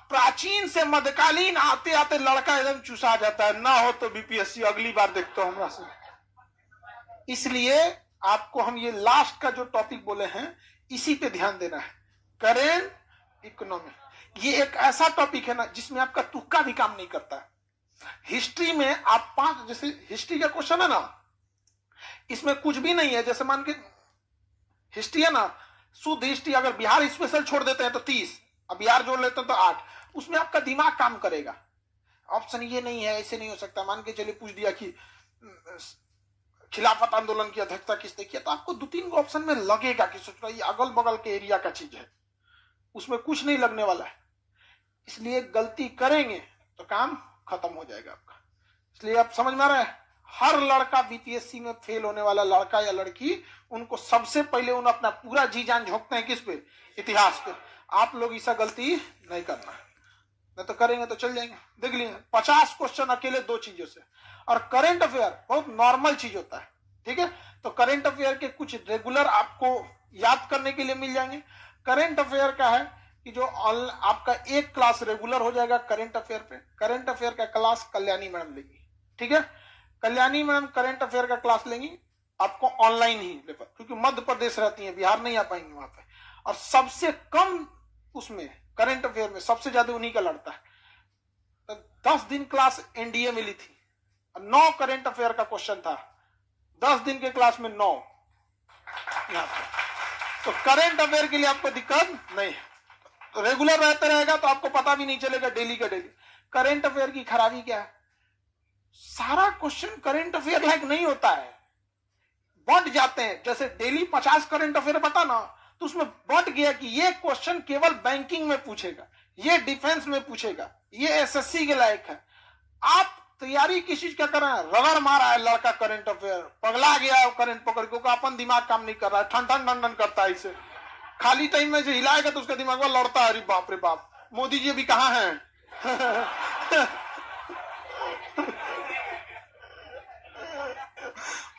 प्राचीन से मध्यकालीन आते आते लड़का एकदम चुसा जाता है। ना हो तो बीपीएससी अगली बार देखते हो हमरा से। इसलिए आपको हम ये लास्ट का जो टॉपिक बोले हैं इसी पे ध्यान देना है, करेंट इकोनॉमी। ये एक ऐसा टॉपिक है ना जिसमें आपका तुक्का भी काम नहीं करता है। हिस्ट्री में आप 5, जैसे हिस्ट्री का क्वेश्चन है ना, इसमें कुछ भी नहीं है। जैसे मान के हिस्ट्री है ना, शुद्ध हिस्ट्री, अगर बिहार स्पेशल छोड़ देते हैं तो 30, अब बिहार जोड़ लेते हैं तो 8। उसमें आपका दिमाग काम करेगा। ऑप्शन ये नहीं है, ऐसे नहीं हो सकता। मान के चलिए पूछ दिया कि खिलाफत आंदोलन की अध्यक्षता किसने किया, तो आपको 2-3 ऑप्शन में लगेगा कि सोच रहा ये अगल बगल के एरिया का चीज है, उसमें कुछ नहीं लगने वाला है। इसलिए गलती करेंगे तो काम खत्म हो जाएगा आपका। इसलिए आप समझ में आ रहा है, हर लड़का बीपीएससी में फेल होने वाला लड़का या लड़की, उनको सबसे पहले उन अपना पूरा जी जान झोंकते हैं किस पे, इतिहास पे। आप लोग ऐसा गलती नहीं करना, नहीं तो करेंगे तो चल जाएंगे। देख लिए 50 क्वेश्चन अकेले 2 चीजों से। और करंट अफेयर बहुत नॉर्मल चीज होता है, ठीक है। तो करंट अफेयर के कुछ रेगुलर आपको याद करने के लिए मिल जाएंगे। करंट अफेयर का है कि जो आपका एक क्लास रेगुलर हो जाएगा करंट अफेयर पे। करंट अफेयर का क्लास कल्याणी मैडम लेगी, ठीक है। कल्याणी मैडम करंट अफेयर का क्लास लेंगी आपको ऑनलाइन ही, क्योंकि मध्य प्रदेश रहती है, बिहार नहीं आ पाएंगे वहां पे। और सबसे कम उसमें करंट अफेयर में सबसे ज्यादा उन्हीं का लड़ता है। तो 10 दिन क्लास एनडीए में ली थी, 9 करंट अफेयर का क्वेश्चन था, 10 दिन के क्लास में 9 यहां पे। तो करंट अफेयर के लिए आपको दिक्कत नहीं है, तो रेगुलर रहता रहेगा तो आपको पता भी नहीं चलेगा डेली का डेली। करंट अफेयर की खराबी क्या है, सारा क्वेश्चन करंट अफेयर लायक नहीं होता है, बंट जाते हैं। जैसे डेली 50 करंट अफेयर बता ना, तो उसमें बंट गया कि ये क्वेश्चन केवल बैंकिंग में पूछेगा, ये डिफेंस में पूछेगा, ये एसएससी के लायक है। आप तैयारी किस चीज का कर रहे हैं, रगड़ मारा है लड़का करंट अफेयर, पगला गया है करंट पकड़ के, अपन दिमाग काम नहीं कर रहा है, ठन ठन ठन ठन करता है इसे। खाली टाइम में से हिलाएगा तो उसका दिमाग लौटता है, अरे बाप रे बाप, मोदी जी अभी कहां हैं?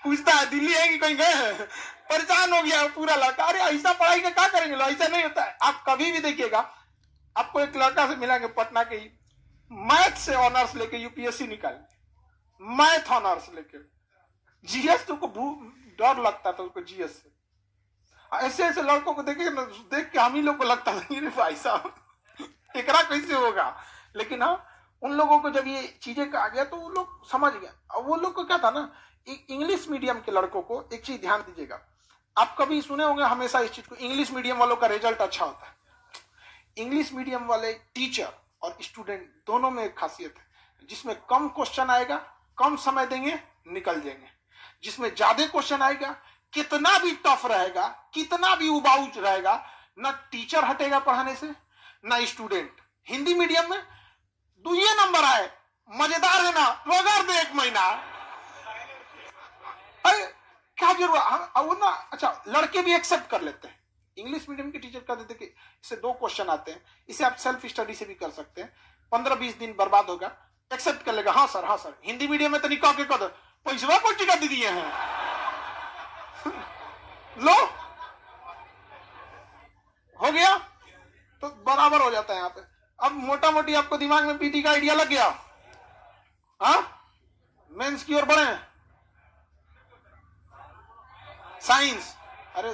पूछता है दिल्ली है कि कहीं गए हैं, परेशान हो गया पूरा लड़का। अरे ऐसा पढ़ाई का क्या करेंगे लोग, ऐसा नहीं होता है। आप कभी भी देखिएगा, आपको एक लड़का से मिलेंगे पटना के ही, मैथ से ऑनर्स लेके यूपीएससी निकाले, मैथ ऑनर्स लेके। जीएस तो डर लगता था उसको, जीएस से। ऐसे ऐसे लड़कों को देखे ना, देख के हम ही लोग को लगता है भाई साहब एकरा कैसे होगा। लेकिन हाँ, उन लोगों को जब ये चीजें आ गया तो वो लोग समझ गया। और वो लोग को क्या था ना, इंग्लिश मीडियम के लड़कों को एक चीज ध्यान दीजिएगा, आप कभी सुने होंगे हमेशा इस चीज को, इंग्लिश मीडियम वालों का रिजल्ट अच्छा होता है। इंग्लिश मीडियम वाले टीचर और स्टूडेंट दोनों में एक खासियत है, जिसमें कम क्वेश्चन आएगा, कम समय देंगे, निकल जाएंगे। जिसमें ज्यादा क्वेश्चन आएगा, कितना भी टफ रहेगा, कितना भी उबाऊ रहेगा, ना टीचर हटेगा पढ़ाने से, ना स्टूडेंट। हिंदी मीडियम में 2 नंबर आए, मजेदार है ना, रगड़ दे 1 महीना, अरे क्या जरूरत वो ना। अच्छा, लड़के भी एक्सेप्ट कर लेते हैं। इंग्लिश मीडियम के टीचर कर देते कि इससे 2 क्वेश्चन आते हैं, इसे आप सेल्फ स्टडी से भी कर सकते हैं, 15-20 दिन बर्बाद होगा, एक्सेप्ट कर लेगा, हाँ सर हाँ सर। हिंदी मीडियम में तो निकाल के कर पैसा को टिका दे दिए हैं लो, हो गया तो बराबर हो जाता है यहाँ पे। अब मोटा मोटी आपको दिमाग में पीटी का आइडिया लग गया, हाँ। मेंस की ओर बढ़े, साइंस, अरे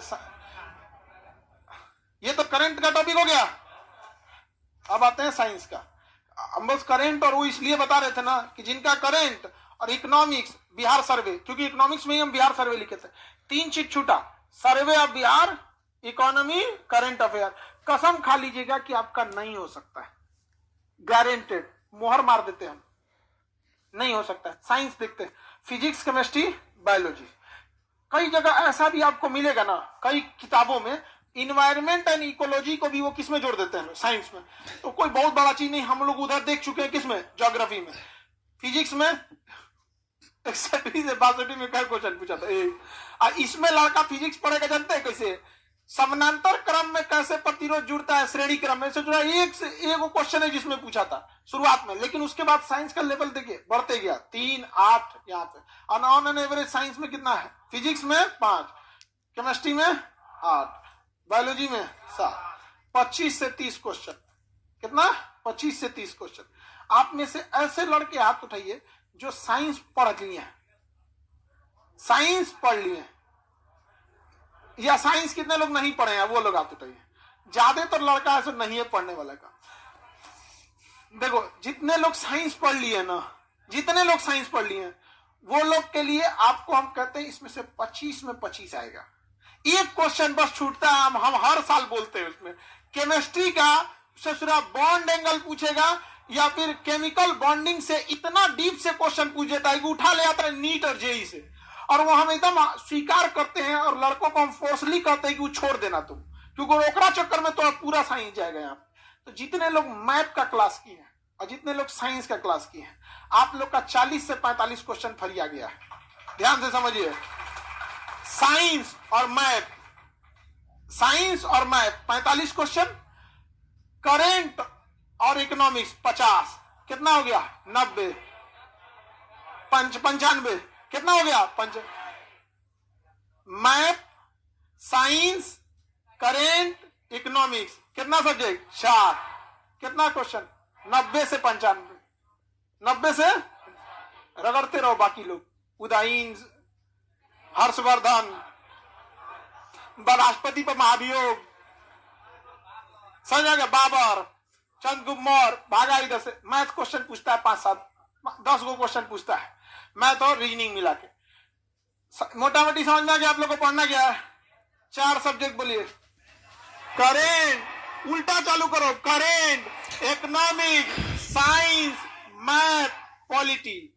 ये तो करंट का टॉपिक हो गया। अब आते हैं साइंस का। हम बस करंट और वो इसलिए बता रहे थे ना कि जिनका करंट और इकोनॉमिक्स, बिहार सर्वे, क्योंकि इकोनॉमिक्स में ही हम बिहार सर्वे लिखे थे, 3 चीज छूटा, सर्वे of Bihar, economy, current affair. कसम खा लीजिएगा कि आपका नहीं हो सकता है, गारंटेड, मोहर मार देते हम, नहीं हो सकता है। साइंस देखते हैं, फिजिक्स, केमिस्ट्री, बायोलॉजी। कई जगह ऐसा भी आपको मिलेगा ना, कई किताबों में इन्वायरमेंट एंड इकोलॉजी को भी वो किस में जोड़ देते हैं, साइंस में। तो कोई बहुत बड़ा चीज नहीं, हम लोग उधर देख चुके हैं, किसमें, ज्योग्राफी में। फिजिक्स में 61 से 62 में क्या क्वेश्चन पूछा था, इसमें लड़का फिजिक्स पढ़ेगा, जानते हैं कैसे, समानांतर क्रम में कैसे प्रतिरोध जुड़ता है श्रेणी क्रम में से जुड़ा, एक क्वेश्चन है जिसमें पूछा था शुरुआत में। लेकिन उसके बाद साइंस का लेवल देखिए बढ़ते गया, 3, 8 यहाँ पे। ऑन एन एवरेज साइंस में कितना है, फिजिक्स में 5, केमिस्ट्री में 8, बायोलॉजी में 7, 25 से 30 क्वेश्चन। कितना, 25 से 30 क्वेश्चन। आप में से ऐसे लड़के हाथ उठाइए जो साइंस पढ़ लिए हैं, साइंस पढ़ लिए हैं, या साइंस कितने लोग नहीं पढ़े हैं, वो लोग हाथ उठाइए। ज्यादातर लड़का ऐसा नहीं है पढ़ने वाला का। देखो, जितने लोग साइंस पढ़ लिए ना, जितने लोग साइंस पढ़ लिए वो लोग के लिए आपको हम कहते हैं इसमें से 25 में 25 आएगा। एक क्वेश्चन बस छूटता है, हम हर साल बोलते हैं उसमें, केमिस्ट्री का से सिर्फ बॉन्ड एंगल पूछेगा, या फिर केमिकल बॉन्डिंग से इतना डीप से क्वेश्चन पूछ देता है कि उठा ले आता है नीट और जेई से, और वो हम एकदम स्वीकार करते हैं, और लड़कों को हम फोर्सली कहते हैं कि वो छोड़ देना तुम, क्योंकि ओकरा चक्कर में तो पूरा साइंस जाएगा यहाँ। तो जितने लोग मैथ का क्लास किए हैं, और जितने लोग साइंस का क्लास किए हैं, आप लोग का 40 से 45 क्वेश्चन फरिया गया है। ध्यान से समझिए, साइंस और मैथ, 45 क्वेश्चन, करेंट और इकोनॉमिक्स 50, कितना हो गया 90, 95, कितना हो गया मैथ, साइंस, करेंट, इकोनॉमिक्स, कितना सब्जेक्ट 4, कितना क्वेश्चन 90 से 95, 90 से रगड़ते रहो। बाकी लोग उदाईन, हर्षवर्धन, राष्ट्रपति पर महाभियोग, समझ आ गया, बाबर, चंद्रगुप्त मौर्य, भागा इधर से। मैथ क्वेश्चन पूछता है 5-7-10 गो क्वेश्चन पूछता है, मैथ और रीजनिंग मिला के। मोटा मोटी समझ में आ गया। आप लोग को पढ़ना क्या है? 4 सब्जेक्ट बोलिए। करेंट, उल्टा चालू करो, current, economics, science, math, polity.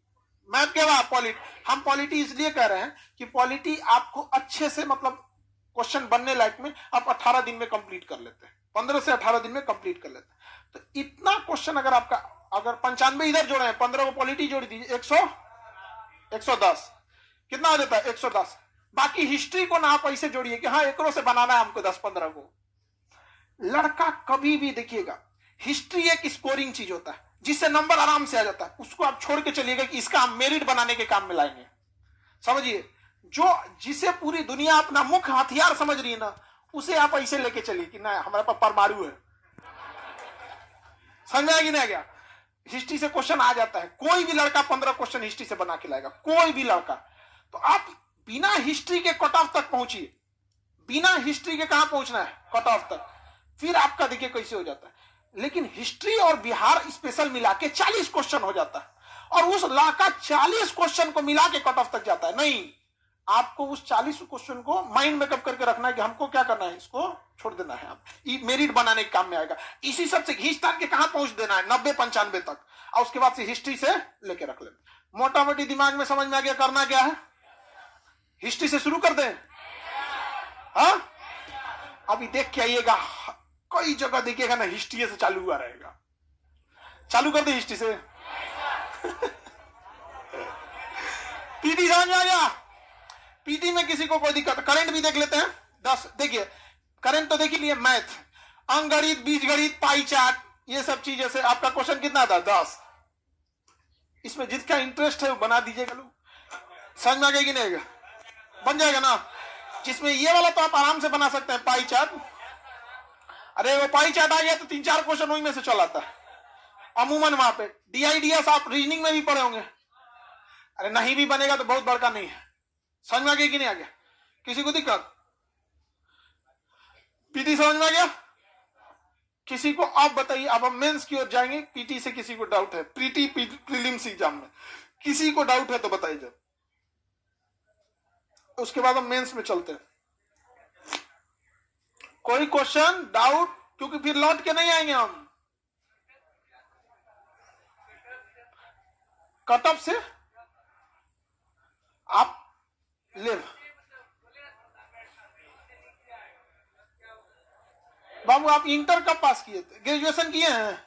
Math के बाद पॉलिटी। हम पॉलिटी इसलिए कह रहे हैं कि पॉलिटी आपको अच्छे से मतलब क्वेश्चन बनने लायक में आप 18 दिन में कंप्लीट कर लेते हैं, 15 से 18 दिन में कंप्लीट कर लेते हैं। तो इतना क्वेश्चन अगर आपका, अगर 95 इधर जोड़े हैं, 15 को पॉलिटी जोड़ दीजिए, 110, कितना हो जाता है 110। बाकी हिस्ट्री को ना आप ऐसे जोड़िए कि हाँ एकरों से बनाना है हमको 10-15 को। लड़का कभी भी देखिएगा, हिस्ट्री एक स्कोरिंग चीज होता है जिससे नंबर आराम से आ जाता है, उसको आप छोड़ के चलिएगा कि इसका हम मेरिट बनाने के काम में लाएंगे। समझिए, जो जिसे पूरी दुनिया अपना मुख्य हथियार समझ रही है ना, उसे आप ऐसे लेके चलिए कि ना हमारे पास परमाणु है। समझ में आ गया? नहीं गया? हिस्ट्री से क्वेश्चन आ जाता है, कोई भी लड़का 15 क्वेश्चन हिस्ट्री से बना के लाएगा, कोई भी लड़का। तो आप बिना हिस्ट्री के कट ऑफ तक पहुंचिए, बिना हिस्ट्री के कहां पहुंचना है? कट ऑफ तक। फिर आपका देखिए कैसे हो जाता है। लेकिन हिस्ट्री और बिहार स्पेशल मिला के 40 क्वेश्चन हो जाता है, और उस लड़का 40 क्वेश्चन को मिला के कट ऑफ तक जाता है। नहीं, आपको उस 40 क्वेश्चन को माइंड मेकअप करके रखना है कि हमको क्या करना है, इसको छोड़ देना है, आप मेरिट बनाने के काम में आएगा। इसी सब से घींच तान के कहां पहुंच देना है, 90-95 तक, और उसके बाद से हिस्ट्री से लेके रख लेना। मोटा मोटी दिमाग में समझ में आ गया करना क्या है? हिस्ट्री से शुरू कर दें। हाँ, अभी देख के आइएगा, कई जगह देखिएगा ना हिस्ट्री से चालू हुआ रहेगा। चालू कर दे हिस्ट्री से। पीटी समझ में आ गया? पीटी में किसी को कोई दिक्कत? करंट भी देख लेते हैं। 10 देखिए, करंट तो देख ही लिए। मैथ, अंकगणित, बीजगणित, पाई चार्ट, ये सब चीजें से आपका क्वेश्चन कितना था? 10। इसमें जिसका इंटरेस्ट है वो बना दीजिएगा। लोग समझ में आ गया कि नहीं? बन जाएगा ना। जिसमें ये वाला तो आप आराम से बना सकते हैं, पाई चार्ट। अरे वो पाई चार्ट आ गया तो 3-4 क्वेश्चन वही में से चल आता है अमूमन। वहां पे DIDS आप रीजनिंग में भी पढ़े होंगे। अरे नहीं भी बनेगा तो बहुत बड़का नहीं है। समझ में आ गया कि नहीं आ गया? किसी को दिक्कत? पीटी समझ में आ गया? किसी को आप बताइए। अब हम मेंस की ओर जाएंगे। पीटी से किसी को डाउट है? प्रीलिम्स एग्जाम में किसी को डाउट है तो बताइए, जब उसके बाद हम मेंस में चलते हैं। कोई क्वेश्चन डाउट? क्योंकि फिर लौट के नहीं आएंगे हम। कट ऑफ से आप ले। बाबू आप इंटर कब पास किए थे? ग्रेजुएशन किए हैं?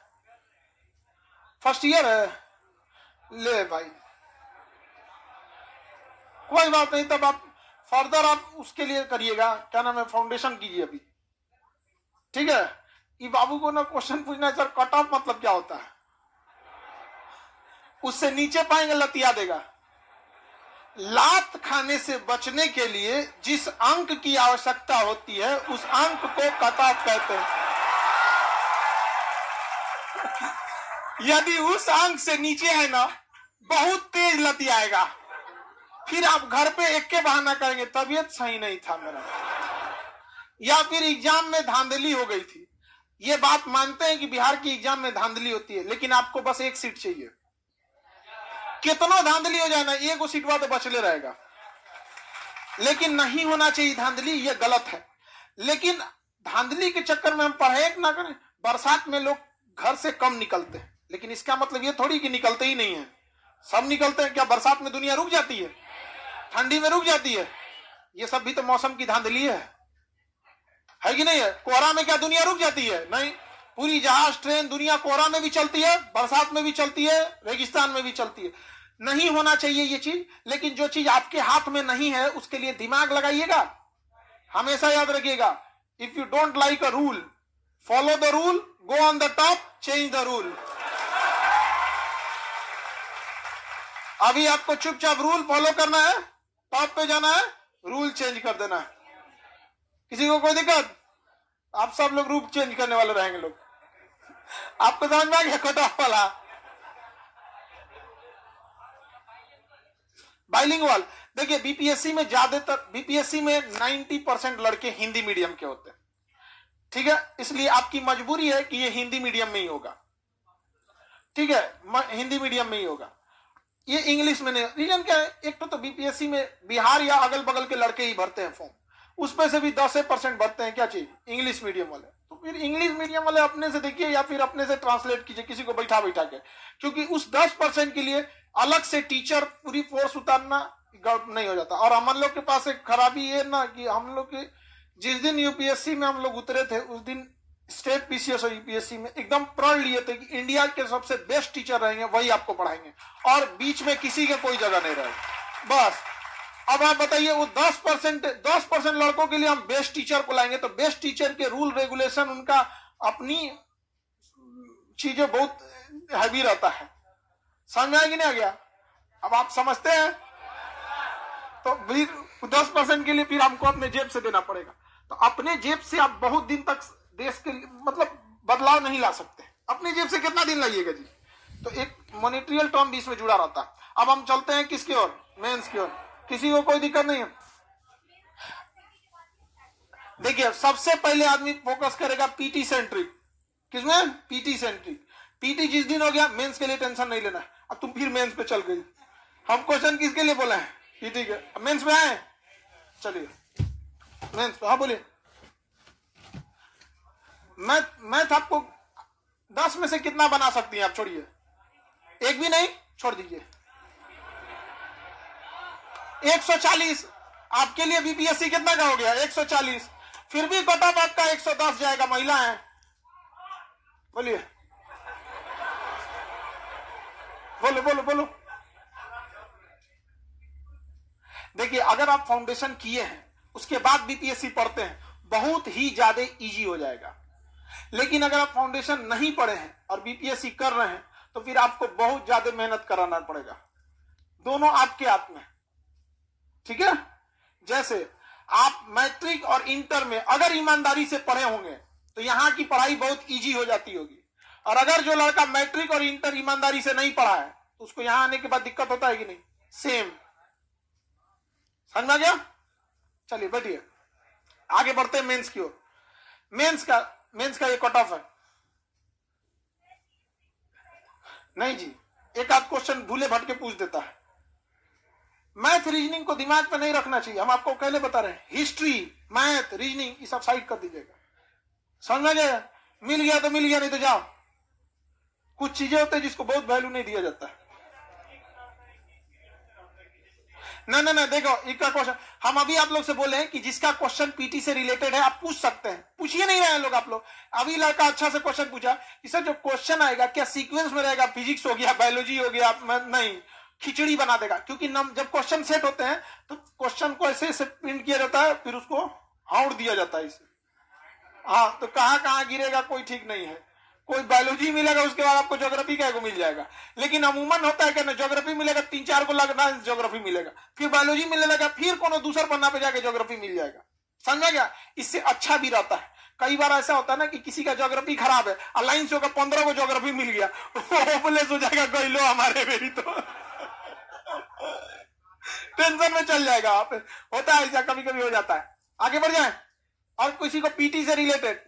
फर्स्ट ईयर है? ले भाई, कोई बात नहीं। तब आप फर्दर आप उसके लिए करिएगा, क्या नाम है, फाउंडेशन कीजिए अभी, ठीक है? ये बाबू को ना क्वेश्चन पूछना है सर कट ऑफ मतलब क्या होता है, उससे नीचे पाएंगे लतिया देगा। लात खाने से बचने के लिए जिस अंक की आवश्यकता होती है उस अंक को कट ऑफ कहते हैं। यदि उस अंक से नीचे है ना, बहुत तेज लतियाएगा। फिर आप घर पे एक के बहाना करेंगे, तबीयत सही नहीं था मेरा, या फिर एग्जाम में धांधली हो गई थी। ये बात मानते हैं कि बिहार की एग्जाम में धांधली होती है, लेकिन आपको बस एक सीट चाहिए। कितना धांधली हो जाए ना, एक सीट तो बचले रहेगा। लेकिन नहीं होना चाहिए धांधली, ये गलत है। लेकिन धांधली के चक्कर में हम पढ़ाई ना करें। बरसात में लोग घर से कम निकलते हैं, लेकिन इसका मतलब ये थोड़ी कि निकलते ही नहीं है, सब निकलते हैं। क्या बरसात में दुनिया रुक जाती है? ठंडी में रुक जाती है? ये सब भी तो मौसम की धांधली है कि नहीं है? कोहरा में क्या दुनिया रुक जाती है? नहीं। पूरी जहाज ट्रेन दुनिया कोहरा में भी चलती है, बरसात में भी चलती है, रेगिस्तान में भी चलती है। नहीं होना चाहिए ये चीज, लेकिन जो चीज आपके हाथ में नहीं है उसके लिए दिमाग लगाइएगा। हमेशा याद रखिएगा, if you don't like a rule, follow the rule, go on the top, change the rule. अभी आपको चुपचाप रूल फॉलो करना है, टॉप पे जाना है, रूल चेंज कर देना है। किसी को कोई दिक्कत? आप सब लोग रूल चेंज करने वाले रहेंगे लोग। आपको समझ में आ गया कट ऑफ वाला? बाइलिंगुअल, देखिए बीपीएससी में ज्यादातर, बीपीएससी में 90% लड़के हिंदी मीडियम के होते हैं, ठीक है? इसलिए आपकी मजबूरी है कि ये हिंदी मीडियम में ही होगा, ठीक है? हिंदी मीडियम में ही होगा, ये इंग्लिश में नहीं। रीजन क्या है? एक तो बीपीएससी में बिहार या अगल बगल के लड़के ही भरते हैं फॉर्म, उसमें से भी 10% भरते हैं क्या चीज, इंग्लिश मीडियम वाले। तो फिर इंग्लिश मीडियम वाले अपने से देखिए या फिर अपने से ट्रांसलेट कीजिए, किसी को बैठा बैठा के, क्योंकि उस 10% के लिए अलग से टीचर पूरी फोर्स उतारना नहीं हो जाता। और हम लोग के पास एक खराबी ये ना कि हम लोग के जिस दिन यूपीएससी में हम लोग उतरे थे उस दिन स्टेट पीसीएस और यूपीएससी में एकदम प्रण लिए थे कि इंडिया के सबसे बेस्ट टीचर रहेंगे, वही आपको पढ़ाएंगे और बीच में किसी के कोई जगह नहीं रहेगी, बस। अब आप बताइए वो 10% लड़कों के लिए हम बेस्ट टीचर को लाएंगे, तो बेस्ट टीचर के रूल रेगुलेशन, उनका अपनी चीजें बहुत हैवी रहता है। समझ में आ कि नहीं आ गया? अब आप समझते हैं? तो 10% के लिए फिर हमको अपने जेब से देना पड़ेगा। तो अपने जेब से आप बहुत दिन तक देश के मतलब बदलाव नहीं ला सकते। अपनी जेब से कितना दिन लाइएगा जी? तो एक मॉनेटरियल टर्म भी इसमें जुड़ा रहता है। अब हम चलते हैं किसकी ओर, मेंस की ओर। किसी को कोई दिक्कत नहीं है? देखिए सबसे पहले आदमी फोकस करेगा पीटी सेंट्रिक। किसमें? PT centric. पीटी जिस दिन हो गया, मेंस के लिए टेंशन नहीं लेना है। अब तुम फिर मेंस पे चल गई। हम क्वेश्चन किसके लिए बोले हैं? पीटी के। मेंस पे आए, चलिए मेंस पे। हाँ बोलिए। मैथ आपको 10 में से कितना बना सकती हैं आप? छोड़िए, एक भी नहीं, छोड़ दीजिए। 140 आपके लिए बीपीएससी कितना का हो गया? 140। फिर भी कट ऑफ आपका 110 जाएगा। महिला है, बोलिए, बोलो बोलो बोलो। देखिए अगर आप फाउंडेशन किए हैं उसके बाद बीपीएससी पढ़ते हैं, बहुत ही ज्यादा इजी हो जाएगा। लेकिन अगर आप फाउंडेशन नहीं पढ़े हैं और बीपीएससी कर रहे हैं तो फिर आपको बहुत ज्यादा मेहनत कराना पड़ेगा। दोनों आपके हाथ में, ठीक है? जैसे आप मैट्रिक और इंटर में अगर ईमानदारी से पढ़े होंगे तो यहां की पढ़ाई बहुत इजी हो जाती होगी, और अगर जो लड़का मैट्रिक और इंटर ईमानदारी से नहीं पढ़ा है तो उसको यहां आने के बाद दिक्कत होता है कि नहीं? सेम। समझ में गया? चलिए बैठिए, आगे बढ़ते हैं मेंस की ओर। मेंस का ये कट ऑफ है नहीं जी, एक आध क्वेश्चन भूले भटके पूछ देता है। मैथ रीजनिंग को दिमाग पे नहीं रखना चाहिए, हम आपको पहले बता रहे हैं। हिस्ट्री, मैथ, रीजनिंग ये सब साइड कर दीजिएगा। समझ में गया? मिल गया तो मिल गया, नहीं तो जाओ। कुछ चीजें होती है जिसको बहुत वैल्यू नहीं दिया जाता है। ना देखो, एक का क्वेश्चन हम अभी आप लोग से बोले हैं कि जिसका क्वेश्चन पीटी से रिलेटेड है आप पूछ सकते हैं। पूछिए नहीं रहे हैं लोग आप लोग। अभी लड़का अच्छा से क्वेश्चन पूछा कि सर जो क्वेश्चन आएगा क्या सीक्वेंस में रहेगा? फिजिक्स हो गया, बायोलॉजी हो गया, नहीं, खिचड़ी बना देगा। क्योंकि जब क्वेश्चन सेट होते हैं तो क्वेश्चन को ऐसे प्रिंट किया जाता है, फिर उसको हाउड़ दिया जाता है इसे। हाँ, तो कहां गिरेगा कोई ठीक नहीं है। कोई बायोलॉजी मिलेगा, उसके बाद आपको ज्योग्राफी का मिल जाएगा। लेकिन अमूमन होता है कि ना, ज्योग्राफी मिलेगा, 3-4 को लगना ज्योग्राफी मिलेगा, फिर बायोलॉजी मिलने लगा, फिर कोनो दूसरा पन्ना पे जाके ज्योग्राफी मिल जाएगा। समझा गया? इससे अच्छा भी रहता है। कई बार ऐसा होता है ना कि किसी का ज्योग्राफी खराब है, अलाइंस होगा, 15 को ज्योग्राफी मिल गया, होपलेस हो जाएगा, कोई लो हमारे मेरी तो टेंशन में चल जाएगा। आप होता है ऐसा, कभी कभी हो जाता है। आगे बढ़ जाए। और किसी को पीटी से रिलेटेड,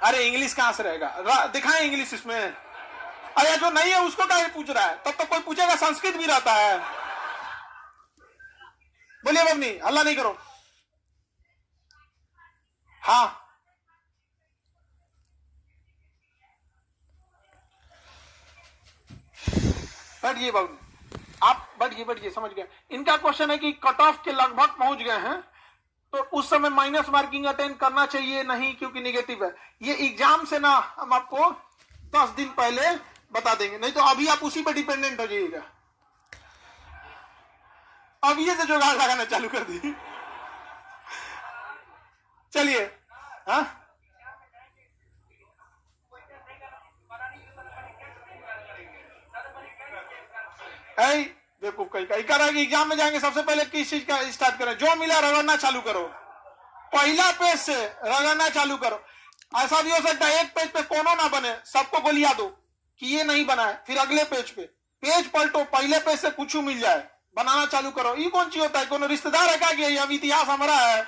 अरे इंग्लिश कहां से रहेगा? दिखाएं इंग्लिश इसमें। अरे जो नहीं है उसको क्या पूछ रहा है? तब तो कोई पूछेगा, संस्कृत भी रहता है। बोलिए बबनी, हल्ला नहीं करो। हाँ बैठिए बबनी, आप बैठिए, समझ गए। इनका क्वेश्चन है कि कट ऑफ के लगभग पहुंच गए हैं, तो उस समय माइनस मार्किंग अटेंड करना चाहिए नहीं, क्योंकि निगेटिव है। ये एग्जाम से ना हम आपको 10 दिन पहले बता देंगे, नहीं तो अभी आप उसी पर डिपेंडेंट हो जाइएगा। अब ये तो जुगाड़ लगाना चालू कर दी। चलिए, हाँ बेवकूफ कहीं कह रहा है कि एग्जाम में जाएंगे सबसे पहले किस चीज का स्टार्ट करें, जो मिला रगड़ना चालू करो, पहला पेज से रगड़ना चालू करो। ऐसा भी हो सकता है एक पेज पे कोनो ना बने, सबको गोलिया दो कि ये नहीं बना है, फिर अगले पेज पे पेज पलटो, पहले पेज से कुछ मिल जाए, बनाना चालू करो। ये कौन चीज होता है, कोनो रिश्तेदार है क्या कि अब इतिहास हमारा है?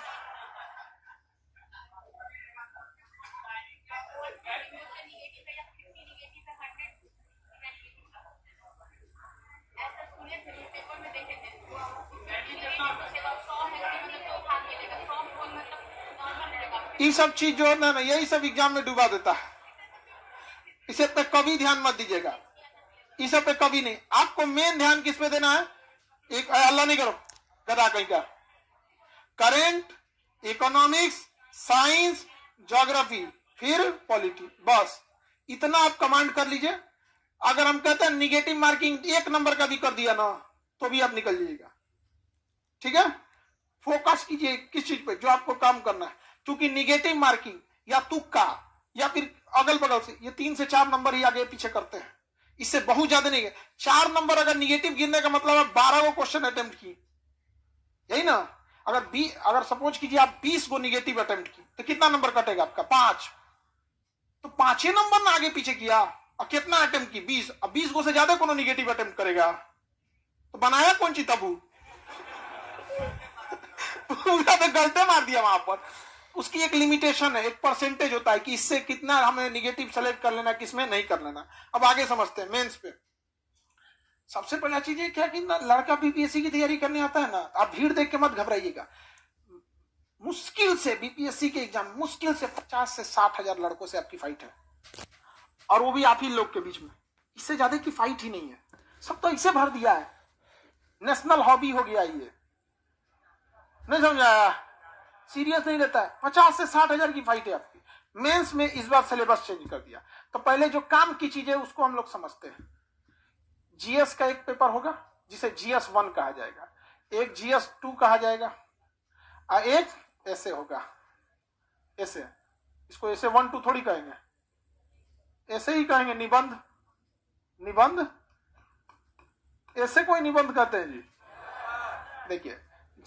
ये सब चीज जो है ना, यही सब एग्जाम में डुबा देता है। इसे पे कभी ध्यान मत दीजिएगा, इस सब पे कभी नहीं। आपको मेन ध्यान किस पे देना है? एक अल्लाह नहीं करो गधा कहीं का, करेंट, इकोनॉमिक्स, साइंस, ज्योग्राफी, फिर पॉलिटी, बस इतना आप कमांड कर लीजिए। अगर हम कहते हैं निगेटिव मार्किंग 1 नंबर का भी कर दिया ना, तो भी आप निकल जाइएगा। ठीक है, फोकस कीजिए किस चीज पे, जो आपको काम करना है। क्योंकि निगेटिव मार्किंग या तुक्का या फिर अगल बगल से, ये 3 से 4 नंबर ही आगे पीछे करते हैं, इससे बहुत ज्यादा नहीं है। 4 नंबर अगर निगेटिव गिनने का मतलब आप 12 को क्वेश्चन अटेम्प्ट की, यही ना। अगर सपोज कीजिए आप 20 को निगेटिव अटेम्प्ट की, तो कितना नंबर कटेगा आपका? 5। तो 5 नंबर ना आगे पीछे किया, और कितना अटेम्प्ट की? 20। अब 20 को से ज्यादा कोनो निगेटिव अटेम्प्ट करेगा, तो बनाया कौन सी तबू? पूरा तो गलते मार दिया वहां पर। उसकी एक लिमिटेशन है, एक परसेंटेज होता है कि इससे कितना हमें निगेटिव सेलेक्ट कर लेना, किसमें नहीं कर लेना। अब आगे समझते हैं मेंस पे। सबसे पहला चीज है क्या कि ना, लड़का बीपीएससी की तैयारी करने आता है ना, आप भीड़ देख के मत घबराइएगा। मुश्किल से बीपीएससी के एग्जाम मुश्किल से 50 से 60 हजार लड़कों से आपकी फाइट है, और वो भी आप ही लोग के बीच में। इससे ज्यादा की फाइट ही नहीं है, सब तो इसे भर दिया है, नेशनल हॉबी हो गया ये। नहीं समझाया, सीरियस नहीं रहता है। 50 से 60 हजार की फाइट है आपकी। मेंस में इस बार सिलेबस चेंज कर दिया, तो पहले जो काम की चीजें उसको हम लोग समझते हैं। जीएस का एक पेपर होगा जिसे जीएस 1 कहा जाएगा, एक जीएस 2 कहा जाएगा, और एक ऐसे होगा, ऐसे। इसको ऐसे 1 2 थोड़ी कहेंगे, ऐसे ही कहेंगे, निबंध। निबंध ऐसे कोई निबंध कहते हैं जी? देखिए,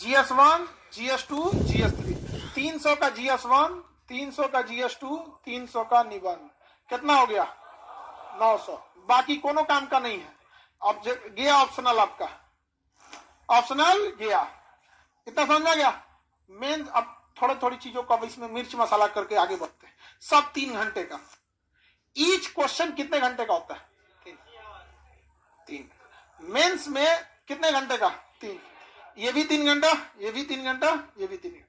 जीएस 1, जीएस 2, जीएस 3, 300 का जीएस 1, 300 का जीएस 2, 300 का निबंध, कितना हो गया? 900। बाकी कोनो काम का नहीं है। अब गया ऑप्शनल, आपका ऑप्शनल गया, इतना समझा गया। मेन अब थोड़ी थोड़ी चीजों को अब इसमें मिर्च मसाला करके आगे बढ़ते हैं। सब 3 घंटे का। ईच क्वेश्चन कितने घंटे का होता है? 3। मेंस में कितने घंटे का? 3। ये भी 3 घंटा, ये भी 3 घंटा, ये भी 3 घंटा।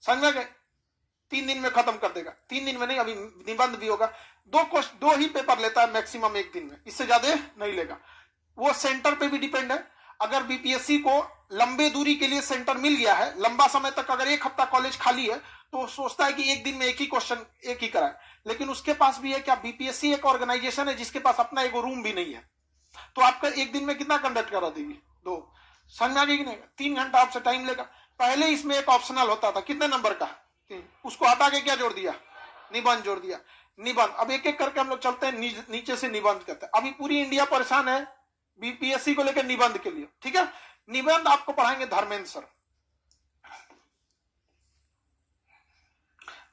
समझ गए? 3 दिन में खत्म कर देगा। 3 दिन में नहीं, अभी निबंध भी होगा। 2 ही पेपर लेता है मैक्सिमम एक दिन में, इससे ज्यादा नहीं लेगा। वो सेंटर पे भी डिपेंड है। अगर बीपीएससी को लंबे दूरी के लिए सेंटर मिल गया है, लंबा समय तक अगर 1 हफ्ता कॉलेज खाली है, तो सोचता है कि एक दिन में एक ही क्वेश्चन एक ही कराए। लेकिन उसके पास भी है क्या? बीपीएससी एक ऑर्गेनाइजेशन है जिसके पास अपना एक रूम भी नहीं है, तो आपका एक दिन में कितना कंडक्ट करा देगी? 2। समझ आ गई कि नहीं? 3 घंटा आपसे टाइम लेगा। पहले इसमें एक ऑप्शनल होता था, कितने नंबर का? 3। उसको हटा के क्या जोड़ दिया? निबंध जोड़ दिया। निबंध अब एक एक करके हम लोग चलते हैं, नीचे से निबंध करते हैं। अभी पूरी इंडिया परेशान है बीपीएससी को लेकर निबंध के लिए। ठीक है, निबंध आपको पढ़ाएंगे धर्मेंद्र सर।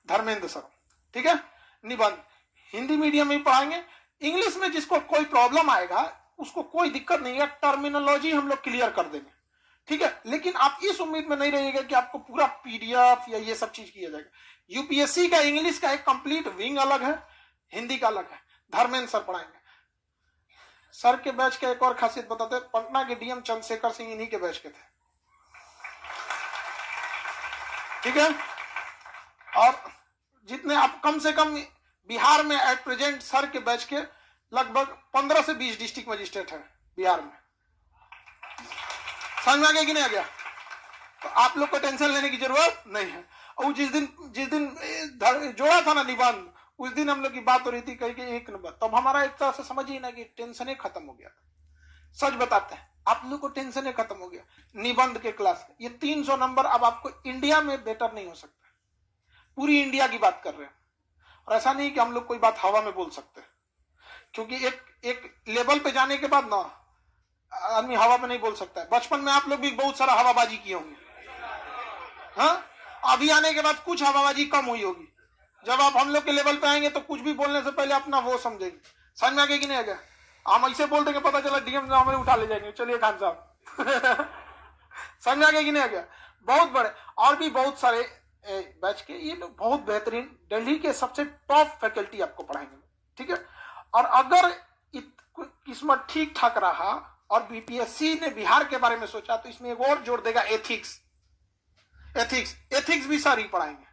धर्मेंद्र सर, ठीक है। निबंध हिंदी मीडियम में पढ़ाएंगे। इंग्लिश में जिसको कोई प्रॉब्लम आएगा उसको कोई दिक्कत नहीं है, टर्मिनोलॉजी हम लोग क्लियर कर देंगे। ठीक है, लेकिन आप इस उम्मीद में नहीं रहिएगा कि आपको पूरा पीडीएफ या ये सब चीज किया जाएगा। यूपीएससी का इंग्लिश का एक कंप्लीट विंग अलग है, हिंदी का अलग है। धर्मेंद्र सर पढ़ाएंगे। सर के बैच का एक और खासियत बताते हैं, पटना के डीएम चंद्रशेखर सिंह इन्हीं के बैच के थे। ठीक है, और जितने आप कम से कम बिहार में एट प्रेजेंट सर के बैच के लगभग 15 से 20 डिस्ट्रिक्ट मजिस्ट्रेट है बिहार में। समझ में आ गया कि नहीं आ गया? तो आप लोग को टेंशन लेने की जरूरत नहीं है। और जिस दिन जोड़ा था ना निबंध, उस दिन हम लोग की बात हो रही थी कहीं के 1 नंबर, तब हमारा एक तरह से समझिए ना कि टेंशन खत्म हो गया था। सच बताते हैं, आप लोग को टेंशन खत्म हो गया निबंध के क्लास। ये 300 नंबर अब आपको इंडिया में बेटर नहीं हो सकता, पूरी इंडिया की बात कर रहे हैं। और ऐसा नहीं कि हम लोग कोई बात हवा में बोल सकते, क्योंकि एक लेवल पे जाने के बाद ना आदमी हवा में नहीं बोल सकता है। बचपन में आप लोग भी बहुत सारा हवाबाजी किए होंगे, हाँ? अभी आने के बाद कुछ हवाबाजी कम हुई होगी। जब आप हम लोग के लेवल पे आएंगे तो कुछ भी बोलने से पहले अपना वो समझेंगे। समझ में आगे कि नहीं आएगा? हम ऐसे बोल देंगे, पता चला डीएम हमें उठा ले जाएंगे, चलिए खान साहब। समझ में आगे कि नहीं आएगा? बहुत बड़े और भी बहुत सारे बैच के ये लोग बहुत बेहतरीन, दिल्ली के सबसे टॉप फैकल्टी आपको पढ़ाएंगे, ठीक है। और अगर किस्मत ठीक ठाक रहा और बीपीएससी ने बिहार के बारे में सोचा तो इसमें एक और जोड़ देगा, एथिक्स भी सारी पढ़ाएंगे,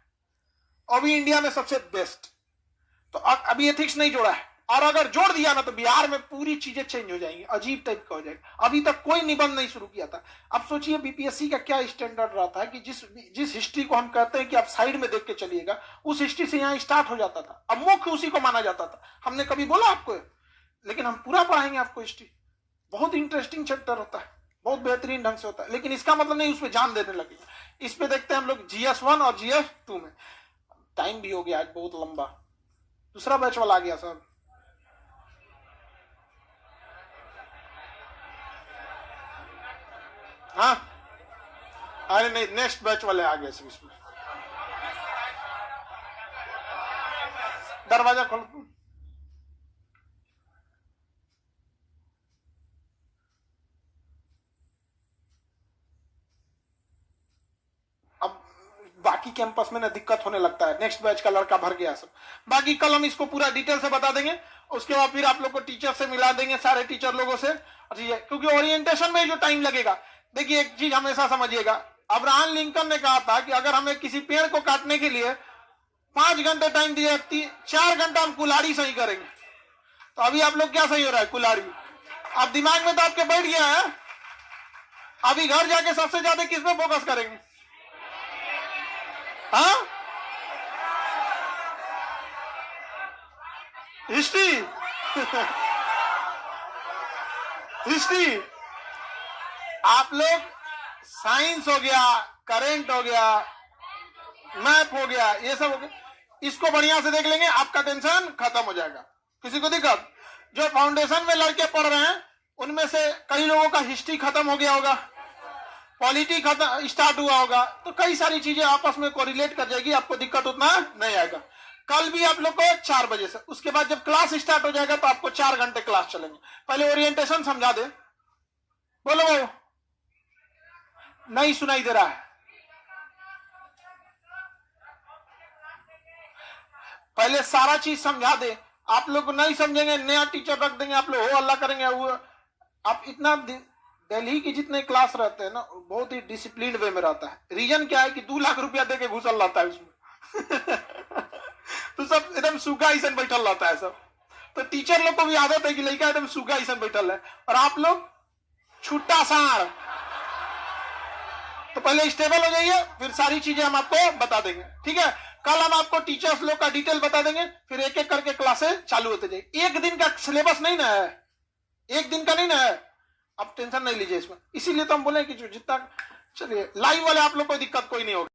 अभी इंडिया में सबसे बेस्ट। तो अभी एथिक्स नहीं जोड़ा है, और अगर जोड़ दिया ना तो बिहार में पूरी चीजें चेंज हो जाएंगी, अजीब टाइप का हो जाएगा। अभी तक कोई निबंध नहीं शुरू किया था। अब सोचिए बीपीएससी का क्या स्टैंडर्ड रहता है कि जिस हिस्ट्री को हम कहते हैं कि आप साइड में देख के चलिएगा, उस हिस्ट्री से यहाँ स्टार्ट हो जाता था, अब मुख्य उसी को माना जाता था। हमने कभी बोला आपको, लेकिन हम पूरा पढ़ाएंगे आपको हिस्ट्री। बहुत इंटरेस्टिंग चैप्टर होता है, बहुत बेहतरीन ढंग से होता है, लेकिन इसका मतलब नहीं उस पर जान देने लगे। इस पे देखते हैं हम लोग GS1 और GS2 में। टाइम भी हो गया आज बहुत लंबा, दूसरा बैच वाला आ गया सर। हाँ, अरे नहीं, नेक्स्ट बैच वाले आ गए सब। इसमें दरवाजा खोल। अब बाकी कैंपस में ना दिक्कत होने लगता है, नेक्स्ट बैच का लड़का भर गया सब। बाकी कल हम इसको पूरा डिटेल से बता देंगे, उसके बाद फिर आप लोग को टीचर से मिला देंगे, सारे टीचर लोगों से। ठीक है, क्योंकि ओरिएंटेशन में जो टाइम लगेगा, देखिए एक चीज हमेशा समझिएगा, अब्राहम लिंकन ने कहा था कि अगर हमें किसी पेड़ को काटने के लिए 5 घंटे टाइम दिए, 4 घंटा हम कुल्हाड़ी सही करेंगे। तो अभी आप लोग क्या सही हो रहा है? कुल्हाड़ी। अब दिमाग में तो आपके बैठ गया है, अभी घर जाके सबसे ज्यादा किस पे फोकस करेंगे? हाँ, हिस्ट्री। हिस्ट्री आप लोग, साइंस हो गया, करंट हो गया, मैथ हो गया, ये सब हो गया, इसको बढ़िया से देख लेंगे, आपका टेंशन खत्म हो जाएगा। किसी को दिक्कत? जो फाउंडेशन में लड़के पढ़ रहे हैं उनमें से कई लोगों का हिस्ट्री खत्म हो गया होगा, पॉलिटी खत्म स्टार्ट हुआ होगा, तो कई सारी चीजें आपस में कोरिलेट कर जाएगी, आपको दिक्कत उतना नहीं आएगा। कल भी आप लोग को 4 बजे से, उसके बाद जब क्लास स्टार्ट हो जाएगा तो आपको 4 घंटे क्लास चलेंगे। पहले ओरिएंटेशन समझा दे। बोलो, नहीं सुनाई दे रहा है? पहले सारा चीज समझा दे, आप लोग को नहीं समझेंगे, नया टीचर रख देंगे, आप लोग हो अल्लाह करेंगे। वो आप इतना दिल्ली की जितने क्लास रहते हैं ना, बहुत ही डिसिप्लिन वे में रहता है। रीजन क्या है कि 2 लाख रुपया देके घुसल रहता है उसमें। तो सब एकदम सूखा ऐसा बैठल रहता है सब। तो टीचर लोग को भी आदत है कि लड़का एकदम सूखा ऐसा बैठल है, और आप लोग छुट्टा साड़। तो पहले स्टेबल हो जाइए, फिर सारी चीजें हम आपको बता देंगे, ठीक है। कल हम आपको टीचर्स लोग का डिटेल बता देंगे, फिर एक एक करके क्लासेस चालू होते जाएगी। एक दिन का सिलेबस नहीं ना है, एक दिन का नहीं ना है, आप टेंशन नहीं लीजिए इसमें। इसीलिए तो हम बोले कि जो जितना, चलिए लाइव वाले आप लोग को दिक्कत कोई नहीं होगी।